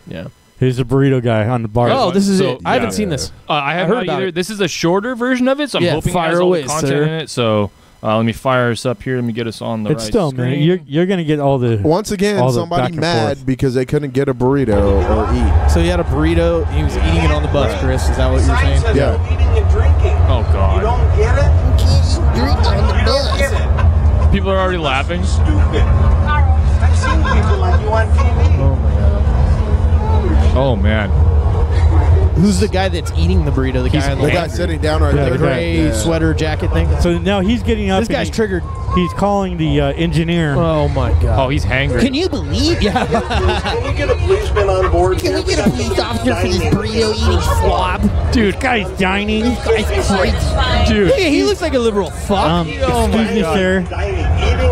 Yeah. Here's the burrito guy on the bar. Oh, this is So- it. I haven't yeah. seen this. I have heard not about either. it. This is a shorter version of it, so I'm Yeah, hoping it fire has all away, the content sir. in it. So let me fire us up here. Let me get us on the It's right still, screen. man. You're gonna get all the. Once again, All the somebody back and mad forth. because they couldn't get a burrito or eat. So he had a burrito. He was eating it on the bus, Chris. Is that what you're saying? Yeah. Eating and drinking. Oh God! You don't get it? People are already laughing. Stupid. I've seen people like you on TV. Oh man! Who's the guy that's eating the burrito? The He's guy in The the guy sitting down right Yeah, there. gray Yeah. sweater jacket thing. So now he's getting up. This and guy's he- triggered. He's calling the engineer. Oh my god. Oh, he's hangry. Can you believe? Yeah. Can you get a policeman on board? Can we get a police officer for this burrito eating slob? Dude, guy's dining. This guy's crazy. Dude. Hey, he looks like a liberal fuck. Excuse me, sir.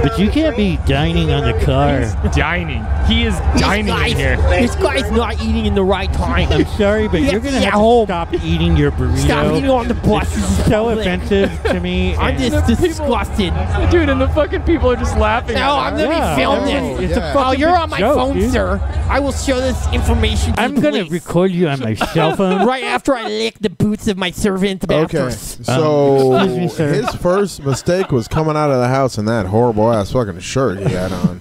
But you can't be dining on the car. Dining. He is dining in here. This guy's not eating in the right time. I'm sorry, but You you're have going to to eat have at home. to stop eating your burrito. Stop eating on the bus. This is so offensive to me. I'm and- just disgusted. Dude, and the fucking people are just laughing. No, at I'm him. gonna be filmed this. It's a Oh, fucking you're big on my joke, phone, dude. sir. I will show this information to I'm the going to police. record you on my cell phone. Right after I lick the boots of my servant Okay, bathers. so excuse me, sir. his first mistake was coming out of the house in that horrible ass fucking shirt he had on.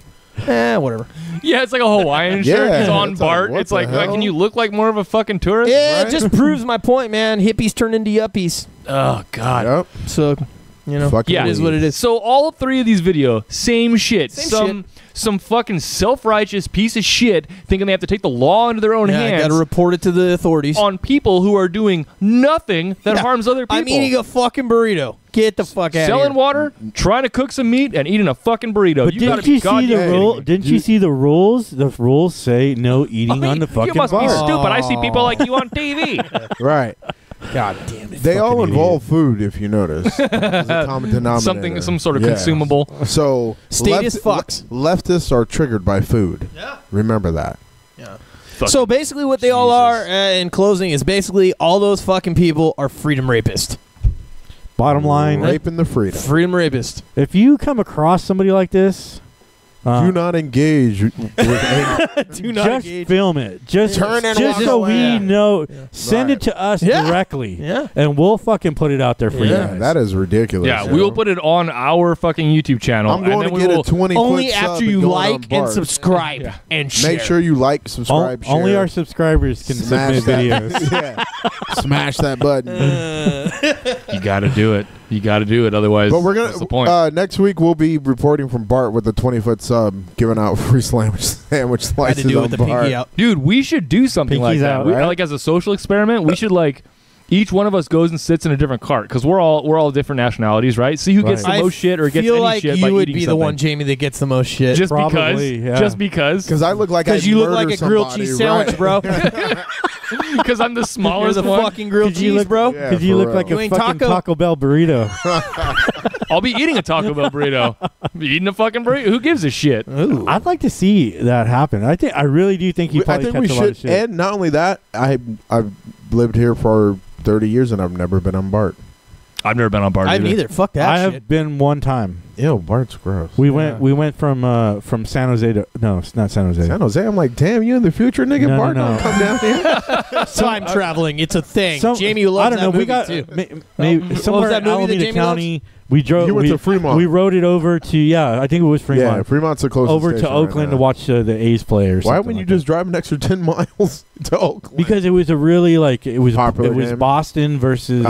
Whatever. Yeah, it's like a Hawaiian shirt. Yeah, it's on it's like, Bart. what It's the like, hell? can you look like more of a fucking tourist? Yeah, Right? it just proves my point, man. Hippies turn into yuppies. Oh, God. Yep. So, you know, Fucking Yeah, it is what it is. So all three of these videos, same shit. Same Some fucking self-righteous piece of shit thinking they have to take the law into their own Yeah, I hands gotta report it to the authorities. on people who are doing nothing that Yeah. harms other people. I'm eating a fucking burrito. Get the fuck out of Selling here. water, trying to cook some meat, and eating a fucking burrito. But You gotta didn't be you see the goddamn rule? kidding me. Didn't you see the rules? The rules say no eating on the fucking You must be bar. stupid. I see people like you on TV. Right. God damn it! They all fucking involve food, if you notice. There's a common denominator. Some sort of Yeah. consumable. So Statist fucks. leftists are triggered by food. Yeah. Remember that. So basically, what they all are, in closing, is basically all those fucking people are freedom rapists. Bottom line, Raping the freedom. Freedom rapist. if you come across somebody like this, Do not engage with anger. Do not just engage. film it. Just Turn and just walk so away. we know. Send Right. it to us Yeah. directly. Yeah. And we'll fucking put it out there for you Yeah, guys. that is ridiculous. Yeah, you we will know? put it on our fucking YouTube channel. I'm going and to then get we a 20 Only foot after sub you going on like and Bart. subscribe and share. Make sure you like, subscribe, share. Only our subscribers can Smash submit that. videos. Yeah. Smash that button. You got to do it. You got to do it. Otherwise, But we're what's the point? gonna next week we'll be reporting from Bart with the 20-foot sub, giving out free sandwich Had slices to do it on with the Bart. pinky out. Dude, we should do something like Pinkies that. out, We- right? like as a social experiment, we should like each one of us goes and sits in a different cart because we're all different nationalities, right? See who gets the Right. most shit or gets feel any like shit you by would eating be the something. one, Jamie, that gets the most shit. Just Probably, because. yeah. Just because. Because I look like I Because you look murder like a grilled somebody, cheese sandwich, right. bro. Because I'm the You're smallest the one. fucking grilled Could you cheese, look- bro. Yeah, Because you for look real. like You a ain't fucking taco. Taco Bell burrito. I'll be eating a Taco Bell burrito. Eating a fucking burrito. Who gives a shit? I'd like to see that happen. I really do think you I probably think catch we a lot of should. shit. And not only that, I've lived here for 30 years and I've never been on Bart. I've never been on Bart I haven't either. Fuck that I shit. have been one time. Ew, Bart's gross. We went from San Jose to it's not San Jose. San Jose, I'm like, damn, you in the future, nigga? No, Bart no, don't no. come down here. Time traveling. It's a thing. Some- Jamie loves I don't know. that We movie got too. maybe What was somewhere that in movie that Alameda Jamie County. We drove. You went to Fremont. We rode it over to I think it was Fremont. Yeah, Fremont's the closest over to station Oakland right to now. watch the A's play or Why something. wouldn't you like just drive an extra 10 miles to Oakland? Because it was a really it was Popular it was game? Boston versus you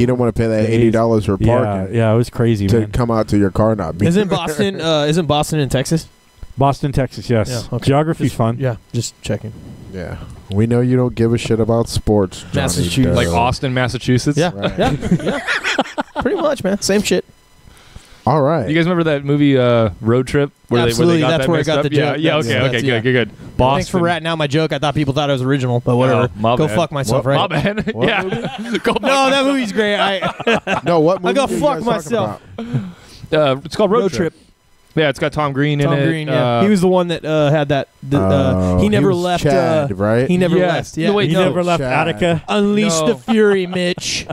don't want to pay that the $80 for parking yeah, it was crazy, to man. come out to your car not be Isn't Boston? Isn't Boston in Texas? Boston, Texas, yes. Yeah, okay. Geography's Just- fun. Yeah, just checking. Yeah. We know you don't give a shit about sports, Johnny Massachusetts. Like Depp. Austin, Massachusetts. Yeah, Right. yeah. Pretty much, man. Same shit. All right. You guys remember that movie Road Trip? Where Absolutely, they got that's that where I mixed got up? the joke. Yeah, That's- okay, that's- yeah. good. Boston. Thanks for ratting out my joke. I thought people thought it was original, but whatever. Oh, my Go bad. fuck myself, What? right? My bad. What Yeah. Go fuck No, that movie's great. no, what movie I go are you fuck guys talking myself. about? It's called Road Trip. Yeah, it's got Tom Green in Tom it. Green, yeah. He was the one that had that. He never was left. Chad, right? He never Yeah. left. Yeah. No, wait, He no. never left Chad. Attica. Unleash No. the fury, Mitch.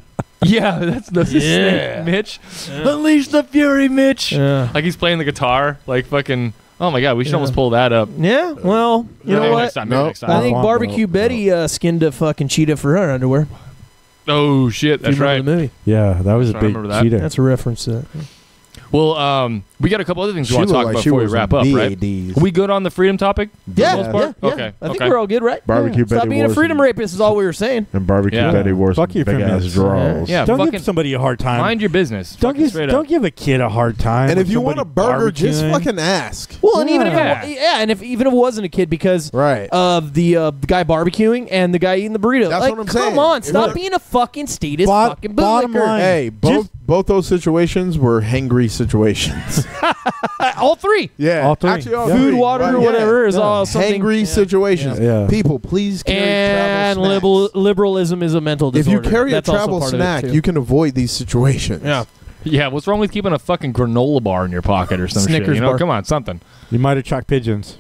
Yeah, that's his name, Mitch. Unleash the fury, Mitch. Yeah. Like he's playing the guitar, like fucking. Oh my god, we should almost pull that up. Yeah. Well, you know Maybe what? Next time, maybe No. next I time. think Womp Barbecue womp. Betty skinned a fucking cheetah for her underwear. Oh shit, that's If you right. remember the movie. Yeah, that was a I big remember that. cheetah. That's a reference to that. Well, we got a couple other things we She want to looked talk like about she before we was wrap in up, right? BADs. Are we good on the freedom topic? Yeah, most part? yeah. Okay, I think okay. we're all good, right? Barbecue Stop Betty being a wore freedom some- rapist is all we were saying. And Barbecue Yeah. Betty wore Fuck some your big ass feminists. draws. Yeah, Don't fucking give somebody a hard time. mind your business. Don't Fucking give straight don't up. give a kid a hard time. And with if you want a somebody burger, just barbecuing. fucking ask. Well, and even if Yeah. and if even if it wasn't a kid because Right. of the guy barbecuing and the guy eating the burrito. That's like, what I'm come saying. on, stop Look. being a fucking statist Bot- fucking bottom bootlicker. line. Hey, both both those situations were hangry situations. All three. Yeah, All three. Actually, all Food, three. water, Right, or whatever is Yeah. all something. Hangry situations. Yeah. People, please carry And travel snacks. liberalism is a mental If disorder. you carry That's a also travel part of it, snack, too. you can avoid these situations. Yeah. Yeah, what's wrong with keeping a fucking granola bar in your pocket or some Snickers shit? You know, bar. come on, something. You might attract pigeons.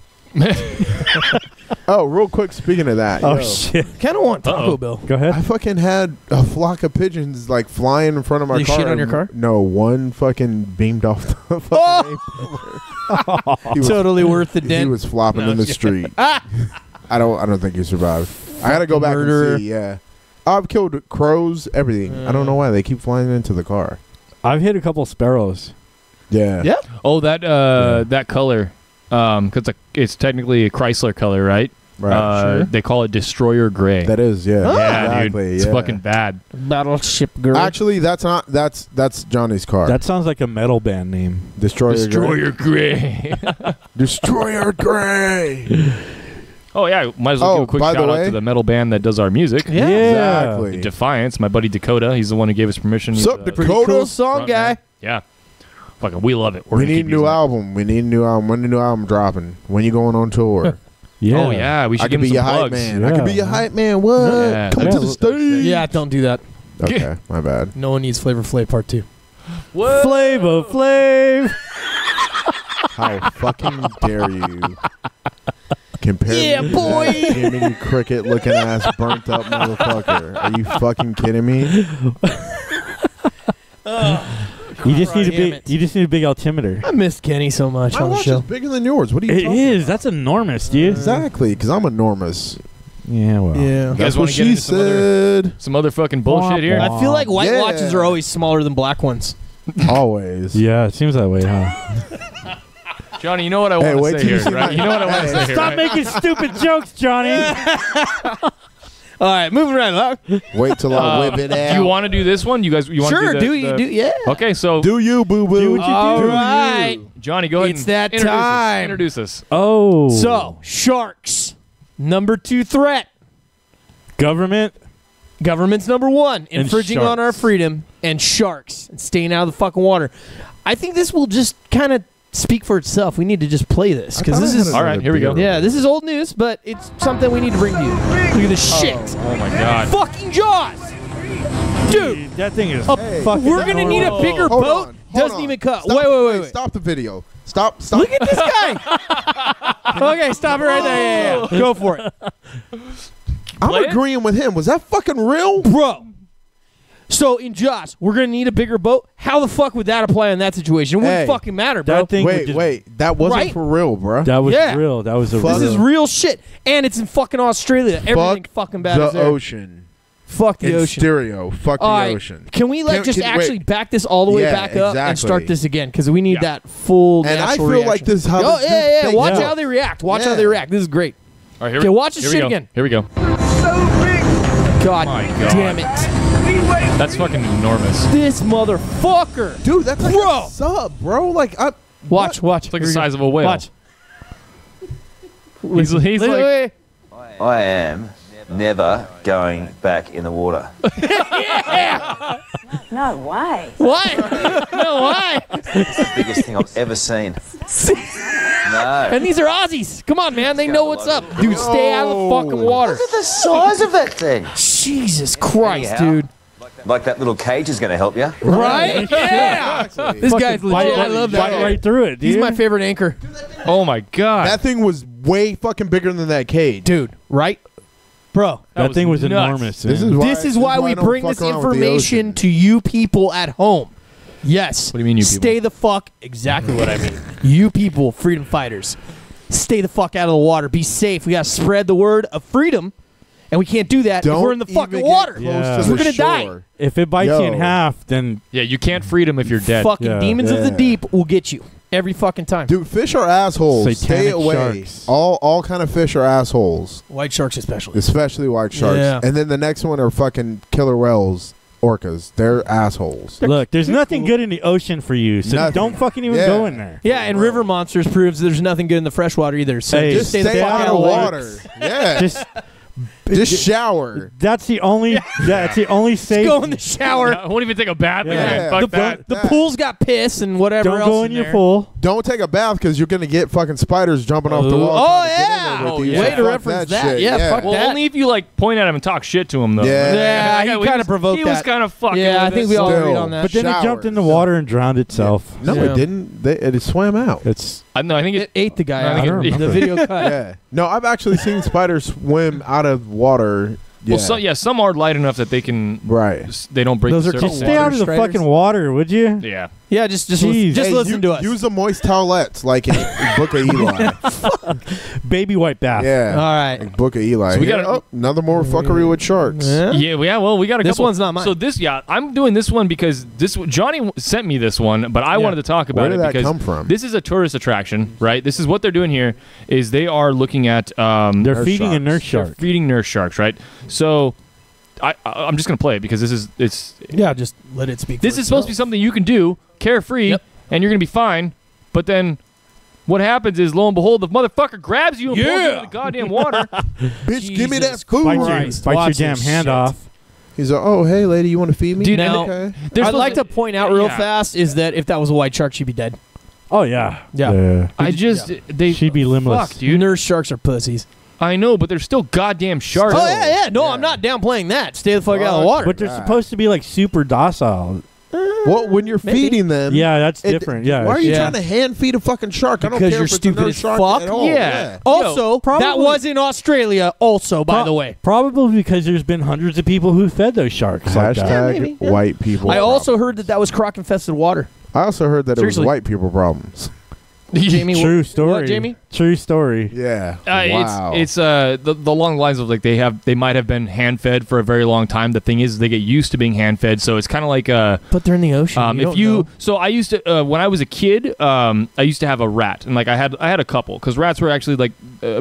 Oh, real quick, speaking of that. Oh, yo, shit. Kind of want Taco Uh-oh. Bell. Go ahead. I fucking had a flock of pigeons like flying in front of my They car. shit on your car? No, one fucking beamed off the fucking he was, Totally worth the he dent. was flopping No, in the I'm street. I don't think he survived. I gotta go back Murderer. and see. Yeah, I've killed crows, everything. I don't know why they keep flying into the car. I've hit a couple sparrows. Yeah, Yeah. Oh, that color, because it's technically a Chrysler color, right? right. Sure. They call it Destroyer Gray. That is, yeah, yeah, exactly. dude, it's yeah. fucking bad. Battleship girl. Actually, that's not. That's Johnny's car. That sounds like a metal band name. Destroyer Gray. Destroyer Gray. Oh yeah, might as well give a quick by the shout out way- to the metal band that does our music. Yeah. Exactly. Defiance, my buddy Dakota. He's the one who gave us permission. He's, Sup, Pretty Dakota? cool song, front guy. man. Yeah. Fucking, we love it. We're We gonna need a keep new using it. album. We need a new album. When the new album dropping? When you going on tour? Yeah. Oh yeah, we should I give could him be your some hype plugs. man. Yeah. I could be your hype man. What? Yeah. Come Yeah. to the stage. Yeah, don't do that. Okay, my bad. No one needs Flavor Flav Part 2. What? Flavor Flav. How fucking dare you compare Yeah, me boy. to that Jiminy Cricket looking ass burnt up motherfucker? Are you fucking kidding me? You just need a Damn big. it. You just need a big altimeter. I missed Kenny so much My on the watch show. is bigger than yours. What are you It talking is. That's enormous, dude. Exactly, because I'm enormous. Yeah. Well. Yeah. You guys That's wanna what get she into said. some other fucking bullshit here? Wah, I feel like white Yeah. watches are always smaller than black ones. Always. Yeah. It seems that way, huh? Johnny, you know what I Hey, want wait to say till you here, see right? my- You know what I want to Hey, say here, Stop right? making stupid jokes, Johnny. All right, moving right along. Wait till I whip it out. Do you want to do this one? You guys, you want Sure, to do you? Do yeah. Okay, so Do you, boo boo? Do what you All do. right. Johnny, go ahead. It's and that introduce us. time. Introduce us. Oh. So, sharks. Number 2 threat. government. Government's number 1. And Infringing on our sharks. freedom. And sharks. And staying out of the fucking water. I think this will just kind of speak for itself. We need to just play this. Because this is... All right, here we go. Yeah, this is old news, but it's something we need to bring to you. Look at this shit. Oh my God. Fucking Jaws. Dude. That thing is Hey. fucking. We're going to need a bigger Hold boat. on, hold Doesn't on. even cut. Stop, Wait. Stop the video. Stop. Look at this guy. Okay, stop it right there. Yeah. Go for it. I'm Play it? agreeing with him. Was that fucking real? Bro. So in Jaws, we're going to need a bigger boat. How the fuck would that apply in that situation? It wouldn't Hey, fucking matter, bro. That thing. would just- Wait. That wasn't Right? for real, bro. That was Yeah. real. That was a Fuck. This is real shit. And it's in fucking Australia. Everything fucking bad is the there. ocean. Fuck the In ocean. stereo. Fuck All the right. ocean. Can we Can- just can- actually wait. back this all the way Yeah, back up and exactly. start this again? Because we need Yeah. that full And I natural feel reaction. like this is how Oh, this yeah. dude Watch thinks. how they react. Watch how Yeah. they react. This is great. All right, here Okay, we, watch this here shit we go. again. Here we go. God, My God. damn it. That's fucking enormous. This motherfucker. Dude, that's like Bro. a sub, bro. Like, Watch. It's like Here the we go. size of a whale. Watch. He's Listen, like, wait. I am never going back in the water. No way. Why? No, why? It's the biggest thing I've ever seen. No. And these are Aussies. Come on, man. They know what's up. Dude, stay out of the fucking water. Look at the size of that thing. Jesus Christ, Anyhow, dude. Like that little cage is going to help you. Right? Yeah. This guy's legit. I love Bite that. right through it, dude. He's my favorite anchor. oh my God. that thing was way fucking bigger than that cage. Dude, right? Bro. That thing was nuts. enormous. This man. This is why we I don't bring fuck this around with the information ocean. to you people at home. Yes. What do you mean, you Stay people? the fuck. Exactly what I mean. You people, freedom fighters. Stay the fuck out of the water. Be safe. We got to spread the word of freedom. And we can't do that if Don't we're in the fucking even get water. close Yeah. to the We're gonna die. shore. If it bites you in Yo. half, then Yeah, you can't freedom if you're dead. Fucking Yeah. demons of the Yeah. deep will get you every fucking time. Dude, fish are assholes. Stay Satanic away. sharks. All kind of fish are assholes, White sharks especially. especially white sharks. Yeah. And then the next one are fucking killer whales, orcas. They're assholes. look, there's nothing good in the ocean for you, so Nothing. don't fucking even Yeah. go in there. Yeah, and river monsters proves there's nothing good in the freshwater either. So Hey, just stay the fuck out out of of water. Yeah. Just Just shower. That's the only. That's the only safe. Go in the shower. I won't even take a bath Yeah. again. Fuck that. The pool's got piss and whatever Don't else go in your there. pool. Don't take a bath because you're gonna get fucking spiders jumping off the Oh, wall. trying to get in yeah. there with Oh, you. yeah. Way to Fuck reference that. shit. Yeah, fuck Well, that. only if you like point at him and talk shit to him, though. Yeah. Yeah, That he guy kinda was- provoked He was that. kind of fucking. Yeah, I with think us. we all Still. agreed on that. But then it jumped in the Showers. water and drowned itself. No, Yeah. it didn't. It swam out. It's No, I think It ate the guy I out. think don't it- remember. The video cut. Yeah. No, I've actually seen spiders swim out of water. Well, some are light enough that they can. Right. They don't break. Those the are surface. called just stay out of the Striders? fucking water, would you? Yeah. Yeah, just Jeez. just Hey, listen to us. Use the moist towelettes like in Book of Eli. Baby white bath. Yeah. All right. Like Book of Eli. So we Here- gotta- another more fuckery with sharks. Yeah. Yeah, well, we got a This couple. one's not mine. So I'm doing this one because Johnny sent me this one, but I wanted to talk about Where did it that because come from? this is a tourist attraction, right? This is what they're doing here. Is they are looking at They're Nurse feeding a sharks. nurse they're shark. feeding nurse sharks, right? So I'm just gonna play it because it's Yeah, just let it speak. this for is supposed to be itself. something you can do carefree, Yep. and you're gonna be fine. But then. What happens is, lo and behold, the motherfucker grabs you and pulls you Yeah. into the goddamn water. Bitch, give me that Jesus food. Bite Christ. your Watch damn this hand shit. off. He's like, oh, hey, lady, you want to feed me? Dude, Now- okay. They're I'd supposed like to point out real Yeah. fast is that if that was a white shark, she'd be dead. Oh yeah. Yeah. I just they She'd be limbless. Fuck, dude. Nurse sharks are pussies. I know, but they're still goddamn sharks. Oh yeah. No, Yeah. I'm not downplaying that. Stay the fuck out of Fuck. the water. But they're Right. supposed to be like super docile. Well, when you're Maybe. feeding them. Yeah, that's it- different. Yeah. Why are you Yeah. trying to hand feed a fucking shark? I don't Because care you're if it's stupid a nurse as shark fuck. at all. Yeah. Also, probably- that was in Australia. Also, by the way, Probably because there's been hundreds of people who fed those sharks. like that. Hashtag maybe, yeah. white people. I also problem. heard that was croc infested water. I also heard that Seriously. it was white people problems. Jamie, True story. What, Jamie? True story. Yeah. Wow. It's the along the lines of like they might have been hand fed for a very long time. The thing is, they get used to being hand fed, so it's kind of like But they're in the ocean. if you so I used to when I was a kid, I used to have a rat, and like I had a couple because rats were actually like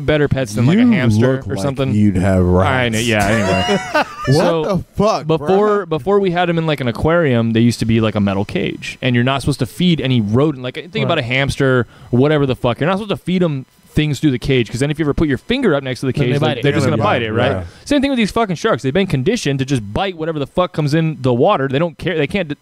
better pets than like a You hamster look or like something. You'd have rats. I know, yeah. Anyway, What So, the fuck? before we had them in like an aquarium, they used to be like a metal cage, and you're not supposed to feed any rodent. Like think about a hamster or whatever the fuck. You're not supposed to feed them things through the cage because then if you ever put your finger up next to the Then cage, they bite like, it. they're just Yeah, gonna they bite bite it, it, right? yeah. Same thing with these fucking sharks. They've been conditioned to just bite whatever the fuck comes in the water. They don't care. They can't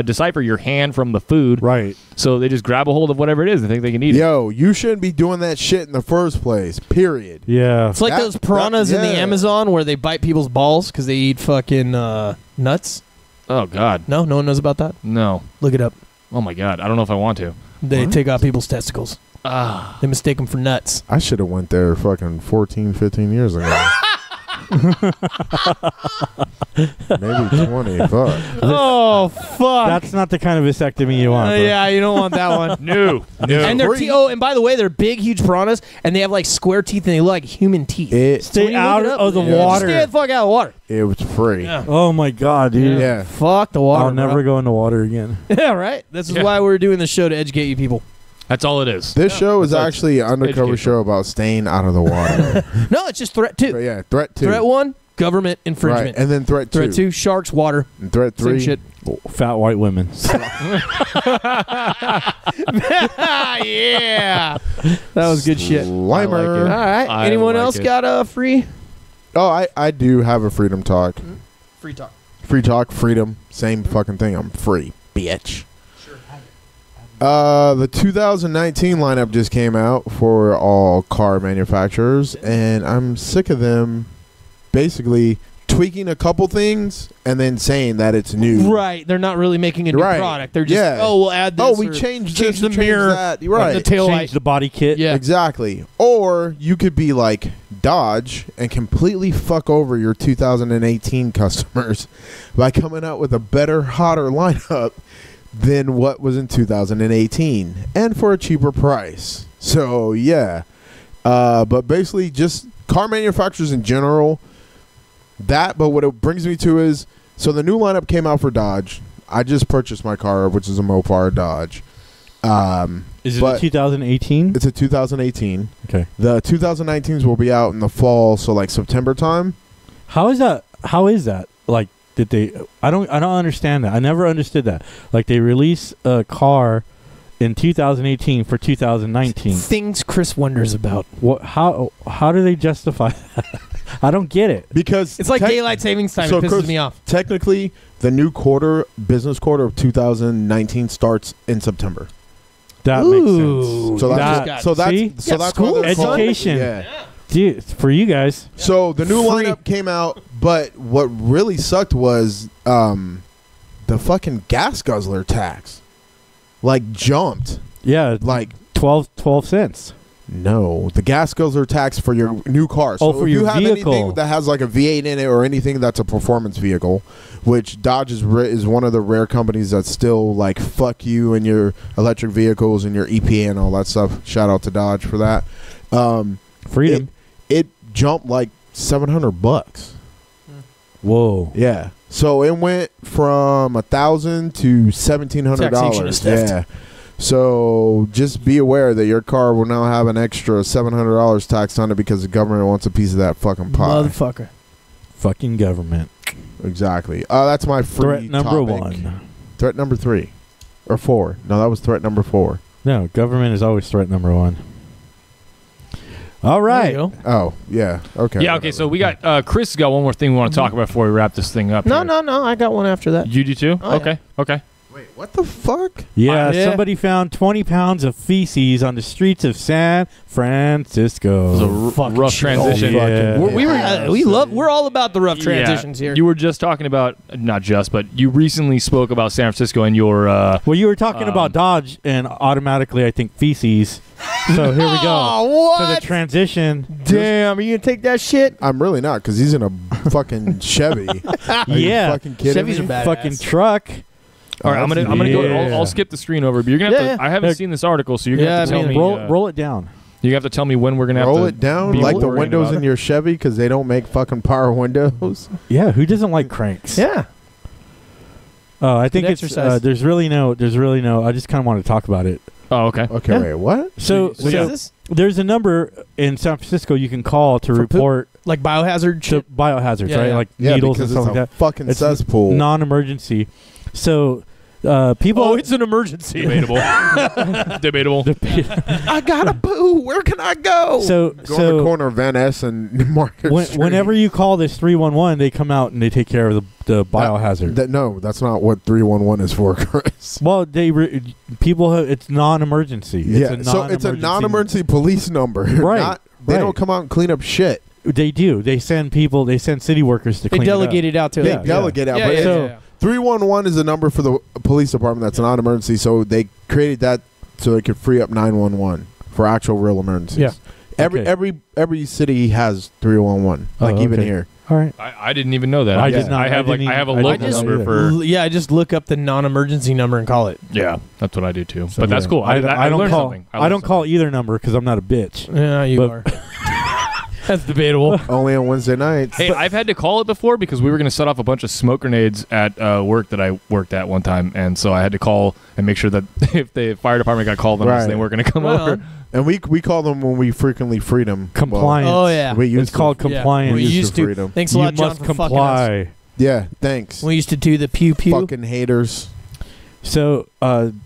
decipher your hand from the food, Right. so they just grab a hold of whatever it is and think they can eat it. Yo, you shouldn't be doing that shit in the first place. Period. Yeah. It's like That- those piranhas in the yeah. Amazon where they bite people's balls because they eat fucking nuts. Oh God, No one knows about that. no. Look it up. Oh my God, I don't know if I want to. They What? take out people's testicles. Ah, They mistake them for nuts. I should have went there fucking 14, 15 years ago. Maybe 20. Fuck. Oh fuck! That's not the kind of vasectomy you want. bro. Yeah, you don't want that one. no, no. And they're Free. and by the way, they're big, huge piranhas, and they have like square teeth, and they look like human teeth. It, So Stay when you out look it up, of the yeah. water. Stay the fuck out of the water. it was free. Yeah. Oh my God, dude. Yeah. Fuck the water. I'll never go in the water again. Yeah, right. This is Yeah. why we're doing this show, to educate you people. That's all it is. This show is So it's actually an undercover educational. show about staying out of the water. No, it's just threat two. But yeah, threat 2. Threat one, government Right. infringement. And then threat 2. Threat two, sharks, water. And threat 3. Same shit. Fat white women. Yeah, that was good shit. Slimer. All right. I Anyone like else it. got a free Oh, I do have a freedom talk. free talk? Free talk, freedom, same fucking thing. I'm free, bitch. The 2019 lineup just came out for all car manufacturers, and I'm sick of them basically tweaking a couple things and then saying that it's new. Right. They're not really making a new Right. product. They're just, Yeah. oh, we'll add this. Oh, we or changed change this, the changed mirror, that. You're right. the tail Change light. the body kit. Yeah. Exactly. Or you could be like Dodge and completely fuck over your 2018 customers by coming out with a better, hotter lineup than what was in 2018 and for a cheaper price. So, yeah. But basically, just car manufacturers in general, that, but what it brings me to is, so the new lineup came out for Dodge. I just purchased my car, which is a Mopar Dodge. Is it But- 2018? It's a 2018. Okay. The 2019s will be out in the fall, so like September time. How is that? How is that? Like, did they? I don't understand that. I never understood that. Like, they release a car in 2018 for 2019. Things Chris wonders about. What? How do they justify that? I don't get it. Because It's like daylight savings time. It pisses Chris, me off. Technically, the new business quarter of 2019 starts in September. That makes sense. So that's see? that's school why they're calling- education. Yeah. Dude, for you guys. So the new Free. lineup came out, but what really sucked was the fucking gas guzzler tax, like jumped. Yeah, Like 12 cents. no, the gas guzzler tax for your new car. So Oh, for if you your have vehicle. anything that has like a V8 in it or anything that's a performance vehicle, which Dodge is one of the rare companies that still like fuck you and your electric vehicles and your EPA and all that stuff. Shout out to Dodge for that. Freedom. It jumped like $700. Whoa. Yeah. So it went from $1,000 to Taxation $1,700. is theft. Yeah. So just be aware that your car will now have an extra $700 taxed on it because the government wants a piece of that fucking pie. Motherfucker. Fucking government. Exactly. That's my free Threat number topic. 1. Threat number 3 or 4. No, that was threat number 4. No, government is always threat number 1. All right. There you go. Oh yeah. Okay. Yeah, okay, so we got Chris got one more thing we want to talk about before we wrap this thing up. No, here. no. I got one after that. You do too? Oh, okay, okay. Wait, what the fuck? Yeah, Yeah. somebody found 20 pounds of feces on the streets of San Francisco. It was a rough transition. Yeah. We're all about the rough transitions Yeah, here. You were just talking about, not just, but you recently spoke about San Francisco and your... Well, you were talking about Dodge, and automatically I think feces. So here we go. Oh, So the what? transition. Damn, are you gonna take that shit? I'm really not because he's in a fucking Chevy. Are you Yeah. fucking kidding Chevys me? are badass. Fucking truck. all right, I'm gonna go. Yeah. I'll skip the screen over, but you're gonna have Yeah, to. I haven't seen this article, so you're gonna Yeah, have to tell I me. mean, Roll it down. You have to tell me when we're gonna have Roll to it down be like the worrying windows about in your Chevy because they don't make fucking power windows. Yeah, who doesn't like cranks? Yeah. Oh, I think Good it's exercise. there's really no. I just kind of want to talk about it. Oh, okay. Okay, Yeah. wait, what? So, What is this? there's a number in San Francisco you can call to For poop? report Like biohazard to shit? biohazards, Yeah, right? yeah. Like Yeah, needles and because stuff it's like a that. fucking It's cesspool. non-emergency. So people. Oh, it's an emergency. Debatable. Debatable. I gotta poo. Where can I go? So Go in the corner of Van Ness and Market Street. whenever you call this 311, they come out and they take care of the biohazard. No, that's not what 311 is for, Chris. Well, it's non-emergency. It's a non-emergency police number. Right, They right. don't come out and clean up shit. They do. They send city workers to They clean delegate it out to They it. delegate out. Yeah, but yeah, So- yeah. 311 is a number for the police department that's a non-emergency, so they created that so they could free up 911 for actual real emergencies. Yeah. Every city has 311, like Oh, even okay. here. All right. I didn't even know that. I did not. I have I didn't I have a even- I local didn't number know for. Yeah, I just look up the non-emergency number and call it. Yeah, that's what I do too. So, but that's yeah. cool. I don't learned call. something. I don't call either number because I'm not a bitch. Yeah, you But- are. That's debatable. Only on Wednesday nights. Hey, I've had to call it before because we were going to set off a bunch of smoke grenades at work that I worked at one time, and so I had to call and make sure that if the fire department got called on us, Right. they weren't going to come Right over. on. And we call them when we frequently freed them. Compliance. Oh, yeah. We used It's called Yeah, compliance. we used to. freedom. Thanks a You lot, John, must for fucking us. comply. Yeah, thanks. We used to do the pew pew. Fucking haters. So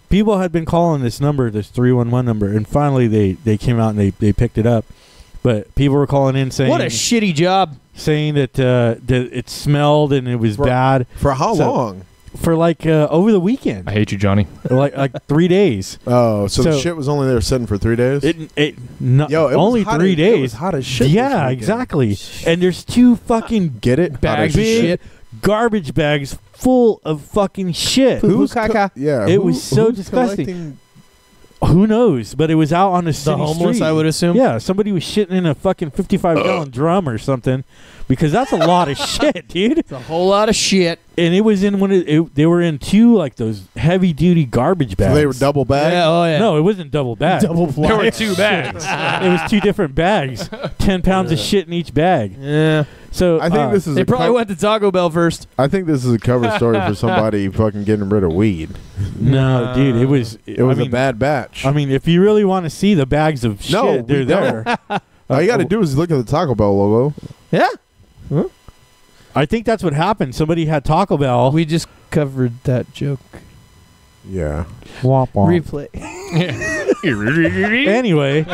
people had been calling this number, this 311 number, and finally they came out and they picked it up. But people were calling in saying What a shitty job. saying that it smelled and it was For- bad For how So- long? for like over the weekend, I hate you, Johnny. like 3 days. Oh, so the So- shit was only there sitting for 3 days? It was only hot 3 as- days. It was hot as shit. this Yeah, weekend. exactly. And there's 2 fucking Get it? Bags of big shit. garbage bags full of fucking shit. Who's caca? Yeah, It was so who's disgusting. collecting- Who knows? But it was out on the The city homeless, street. I would assume. Yeah, somebody was shitting in a fucking 55-gallon drum or something, because that's a lot of shit, dude. It's a whole lot of shit. And it was in they were in 2 like those heavy-duty garbage bags. So they were double bagged? Yeah, oh yeah. No, it wasn't double bag. Double There were ply. 2 bags. It was 2 different bags. 10 pounds of shit in each bag. Yeah. So I think this is They a probably went to Taco Bell first. I think this is a cover story for somebody fucking getting rid of weed. No, dude, it was. It was I mean, a bad batch. I mean, if you really want to see the bags of shit, No, they're we there. All you got to do is look at the Taco Bell logo. Yeah. I think that's what happened. Somebody had Taco Bell. We just covered that joke. Yeah. Womp womp. Replay. Anyway,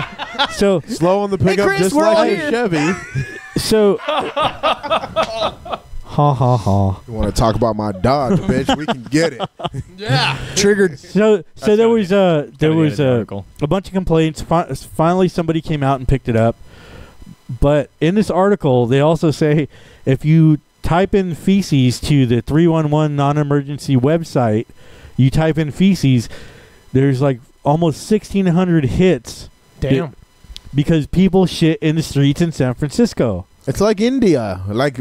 so Slow on the pickup, Chris, just we're all like a here. Chevy. So, ha ha ha. You want to talk about my Dodge, bitch? We can get it. Yeah, triggered. So there was a article. bunch of complaints. Finally, somebody came out and picked it up. But in this article, they also say if you type in feces to the 311 non-emergency website, you type in feces, there's like almost 1,600 hits. Damn. Because people shit in the streets in San Francisco. It's like India, like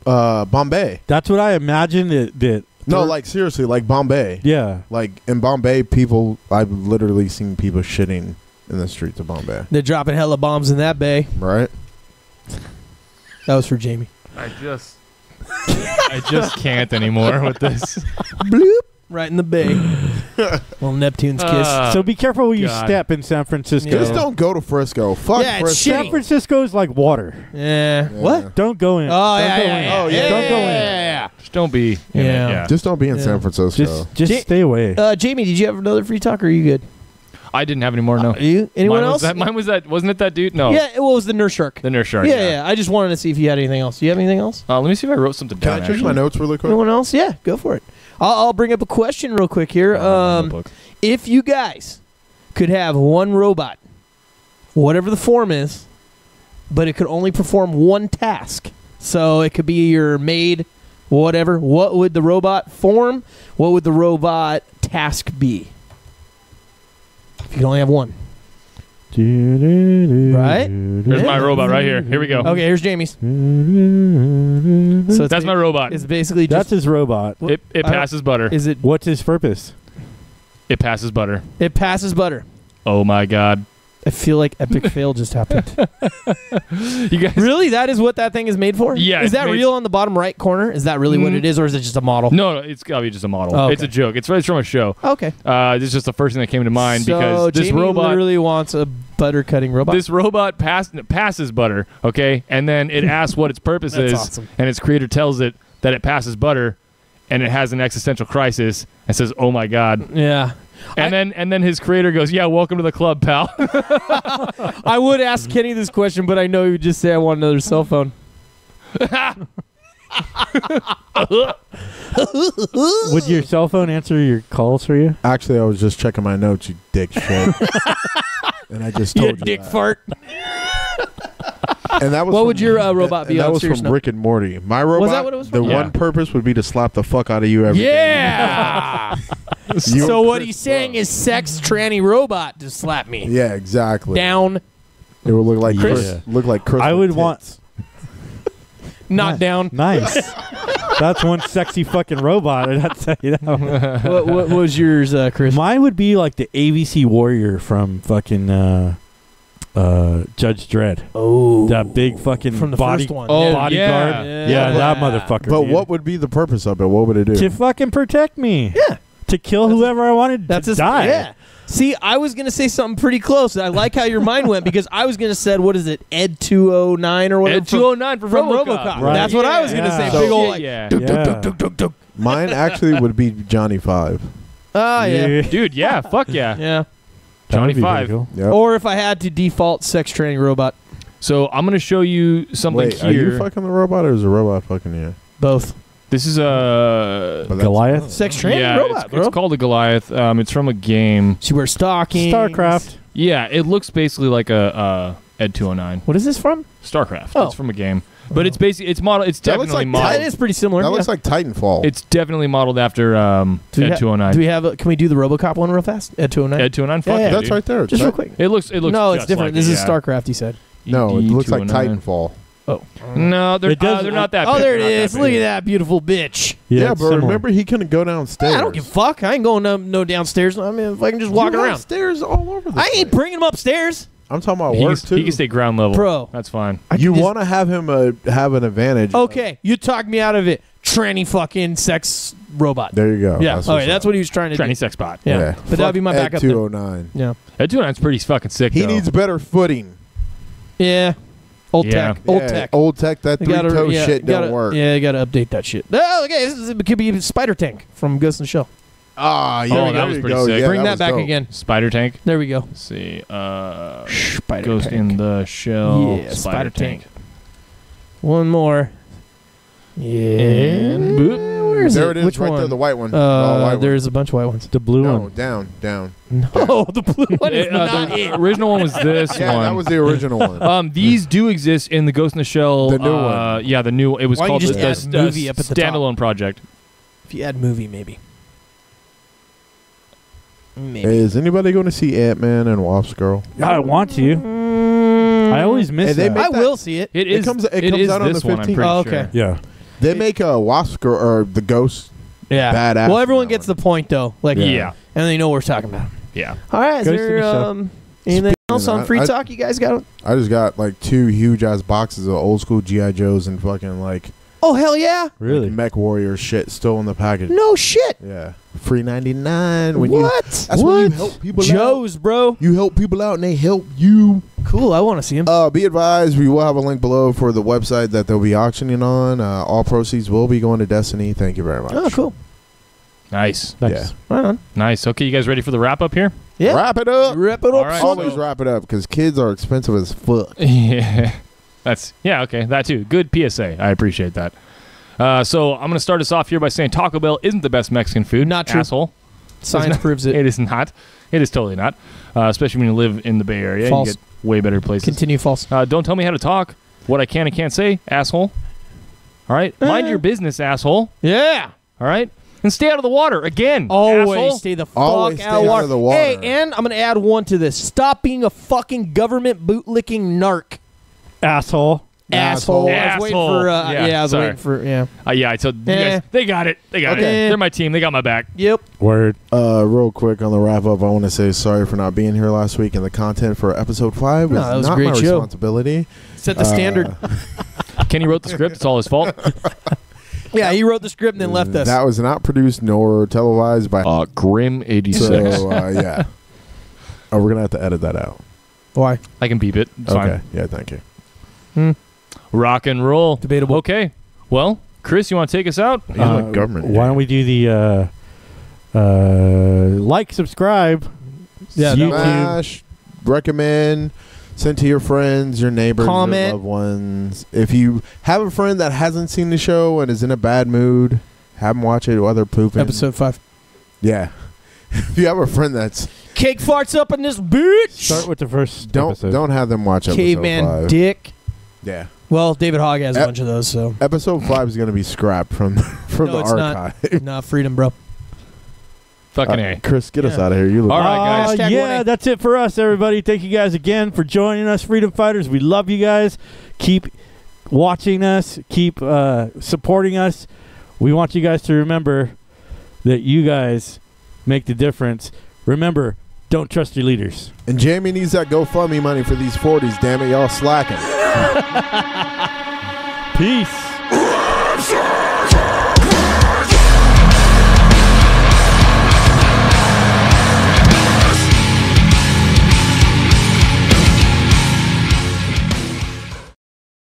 Bombay. That's what I imagine that No, like seriously, like Bombay. Yeah. Like in Bombay, I've literally seen people shitting in the streets of Bombay. They're dropping hella bombs in that bay. Right? That was for Jamie. I just can't anymore with this. Bloop. Right in the bay. Well, Neptune's kiss. So be careful where you God. step in San Francisco. Just don't go to Frisco. Fuck Yeah, it's Frisco. San Francisco is like water. Yeah. What? Don't go in. Oh, Don't yeah, go yeah, in. yeah. Oh, yeah. Don't go in. Yeah. Just don't be. In Yeah. It, yeah. Just don't be in Yeah. San Francisco. Just stay away. Jamie, did you have another free talk or are you good? I didn't have any more. No. You? Anyone Mine else? Was that, mine was that. Wasn't it that dude? No. Yeah, well, it was the nurse shark. The nurse shark. Yeah. I just wanted to see if you had anything else. Do you have anything else? Let me see if I wrote something Can down. I check actually. my notes really quick? Anyone else? Yeah, go for it. I'll bring up a question real quick here. Notebook. If you guys could have one robot, whatever the form is, but it could only perform one task. So it could be your maid, whatever. What would the robot form? What would the robot task be? If you could only have one. Right? There's my robot right here. Here we go. Okay, here's Jamie's. So That's my robot. It's basically That's just... his robot. It passes butter. Is it... What's his purpose? It passes butter. It passes butter. Oh my God. I feel like epic fail just happened. You guys. Really? That is what that thing is made for? Yeah, Is it's that made- real on the bottom right corner? Is that really what it is, or is it just a model? No, it's gotta be just a model. Oh, okay. It's a joke. It's from a show. Okay. This is just the first thing that came to mind So because this Jamie robot. literally wants a butter cutting robot. This robot passes butter, okay, and then it asks what its purpose That's is, awesome. and its creator tells it that it passes butter, and it has an existential crisis and says, "Oh my God!" Yeah. And then his creator goes, "Yeah, welcome to the club, pal." I would ask Kenny this question, but I know he would just say I want another cell phone. Would your cell phone answer your calls for you? Actually, I was just checking my notes, you dick shit. And I just told you dick that. fart. And that was What from- would your robot be and on that was serious from note? Rick and Morty. My robot, that what it was the from? Yeah. one purpose would be to slap the fuck out of you every day. Yeah. You So and what Chris he's saying Brown. is sex tranny robot to slap me. Yeah, exactly. Down, It would look like Chris. Look like Chris. I with would want- tits. not down. Nice. That's one sexy fucking robot. I'd tell you that. What was yours, Chris? Mine would be like the ABC Warrior from fucking Judge Dredd. Oh. That big fucking From the body, first one. Oh, bodyguard. yeah. Yeah, that motherfucker. But dude. what would be the purpose of it? What would it do? To fucking protect me. Yeah. To kill whoever I wanted That's to his, die. Yeah. See, I was going to say something pretty close. I like how your mind went because I was going to say, what is it, Ed 209 or whatever? Ed 209 from RoboCop. Right. That's what I was going to say. Yeah. Big old like, Yeah. Yeah. Mine actually would be Johnny 5. oh, yeah. Dude, yeah, fuck yeah. Yeah. Johnny That'd be pretty 5. cool. Yep. Or if I had to default sex training robot. So I'm gonna show you something Wait, here. are you fucking the robot or is the robot fucking you? Both. This is a But that's- Goliath. Sex training yeah. robot, bro. It's called a Goliath. It's from a game. She wears stockings. StarCraft. Yeah, it looks basically like a Ed 209. What is this from? StarCraft. Oh. It's from a game, but it's basically it's model. It's That looks definitely like modeled. It is pretty similar. That yeah. looks like Titanfall. It's definitely modeled after Do we Ed ha- 209. Do we have? Can we do the RoboCop one real fast? Ed 209. Ed 209. Fuck Yeah, yeah, yeah. That's dude. right there. Just real quick. It looks. No, it's just different. like This it, is yeah. StarCraft. He said. No, it looks like 209. Titanfall. Oh. No, they're It does- they're not that. Oh, big. there it They're not that is. big. Look at that beautiful bitch. Yeah, it's but similar. remember he couldn't go downstairs. I don't give a fuck. I ain't going no downstairs. I mean, if I can just walk You have around. stairs all over the I ain't place. bringing him upstairs, I'm talking about He work can, too. he can stay ground level, Bro. That's fine. You just- want to have him have an advantage. Okay, you talked me out of it. Tranny fucking sex robot. There you go. Yeah. That's Okay, what's that's up. what he was trying to Tranny do. sex bot. Yeah. But that'd be my Fuck backup there. 209. Yeah. Ed 209's pretty fucking sick. He though. needs better footing. Yeah. Old Yeah. tech. Old Yeah, tech. Old tech. That You gotta- three-toe yeah, shit gotta- don't work. Yeah, you got to update that shit. Oh, okay. It could be Spider Tank from Ghost in the Shell. Ah, yeah. Oh, there that was you pretty go. sick. Yeah, Bring that was back dope. again. Spider Tank. There we go. Let's see. Spider Ghost Tank. in the Shell. Yeah, Spider Tank. One more. Yeah. And boop. Where is There it? it is, Which right one? there, the white one. White one. There's a bunch of white ones. The blue No, one. down. No, the blue one is not The it. original one was this Yeah, one. that was the original one. These do exist in the Ghost in the Shell. The new one. Yeah, the new. It was Why don't called you the just add movie up at the top? standalone project. If you add movie, maybe. Maybe. Is anybody going to see Ant-Man and Wasp's Girl? I want to. I always miss Hey, they that. make I will see it. It comes out on the this one, I'm 15th. pretty Oh, okay. sure. Yeah. They make a Wasp Girl or the Ghost. Yeah. Badass Well, everyone in that gets one. the point, though. Like, Yeah. and they know what we're talking about. Yeah. All right. Is Ghost in the there Shell. anything Speaking else of on that, Free I- Talk you guys got? I just got like 2 huge ass boxes of old school G.I. Joes and fucking like Oh, hell yeah. Really? Mech Warrior shit still in the package. No shit. Yeah. Free 99. When What? That's when you help people out. Joe's, bro. You help people out and they help you. Cool. I want to see him. Be advised, we will have a link below for the website that they'll be auctioning on. All proceeds will be going to Destiny. Thank you very much. Oh, cool. Nice. Nice. Right on. Nice. Okay, you guys ready for the wrap up here? Yeah. Wrap it up. Wrap it up. All right. son. Always wrap it up because kids are expensive as fuck. Yeah. Okay. That too. Good PSA. I appreciate that. So I'm going to start us off here by saying Taco Bell isn't the best Mexican food. Not true. Asshole. Science proves it. It is not. It is totally not. Especially when you live in the Bay Area. False. You get way better places. Continue false. Don't tell me how to talk. What I can and can't say, asshole. All right? Mind your business, asshole. Yeah. All right? And stay out of the water. Again, Always asshole. stay the fuck Always out, stay out of the water. Hey, and I'm going to add one to this. Stop being a fucking government bootlicking narc. Asshole. Asshole. I was waiting Asshole. for, Yeah, I was sorry. waiting for, yeah. Yeah, I told you guys. They got it. They got it. Okay. They're my team. They got my back. Yep. Word. Real quick on the wrap up, I want to say sorry for not being here last week, and the content for episode 5 No, was that was a not great my show. responsibility. Set the standard. Kenny wrote the script. It's all his fault. Yeah, he wrote the script and then left us. That was not produced nor televised by. Grim 86. So yeah. We're gonna have to edit that out. Why? I can beep it. It's Okay. fine. Yeah. Thank you. Rock and roll. Debatable. Okay. Well, Chris, you want to take us out? He's like government. Why don't we do the like, subscribe, Yeah, YouTube. Smash, recommend, send to your friends, your neighbors, Comment. your loved ones. If you have a friend that hasn't seen the show and is in a bad mood, have them watch it while they're pooping. Episode 5. Yeah. If you have a friend that's Cake farts up in this bitch. Start with the first don't episode. have them watch episode Caveman 5. dick. Yeah. Well, David Hogg has a bunch of those, so. Episode 5 is going to be scrapped from No, the it's not. archive. Nah, freedom, bro. Fucking A. Chris, get us Yeah. out of here. You look All right, guys. Hashtag Yeah, 1A. that's it for us, everybody. Thank you guys again for joining us, Freedom Fighters. We love you guys. Keep watching us. Keep supporting us. We want you guys to remember that you guys make the difference. Remember, don't trust your leaders. And Jamie needs that GoFundMe money for these 40s. Damn it, y'all slacking. Peace.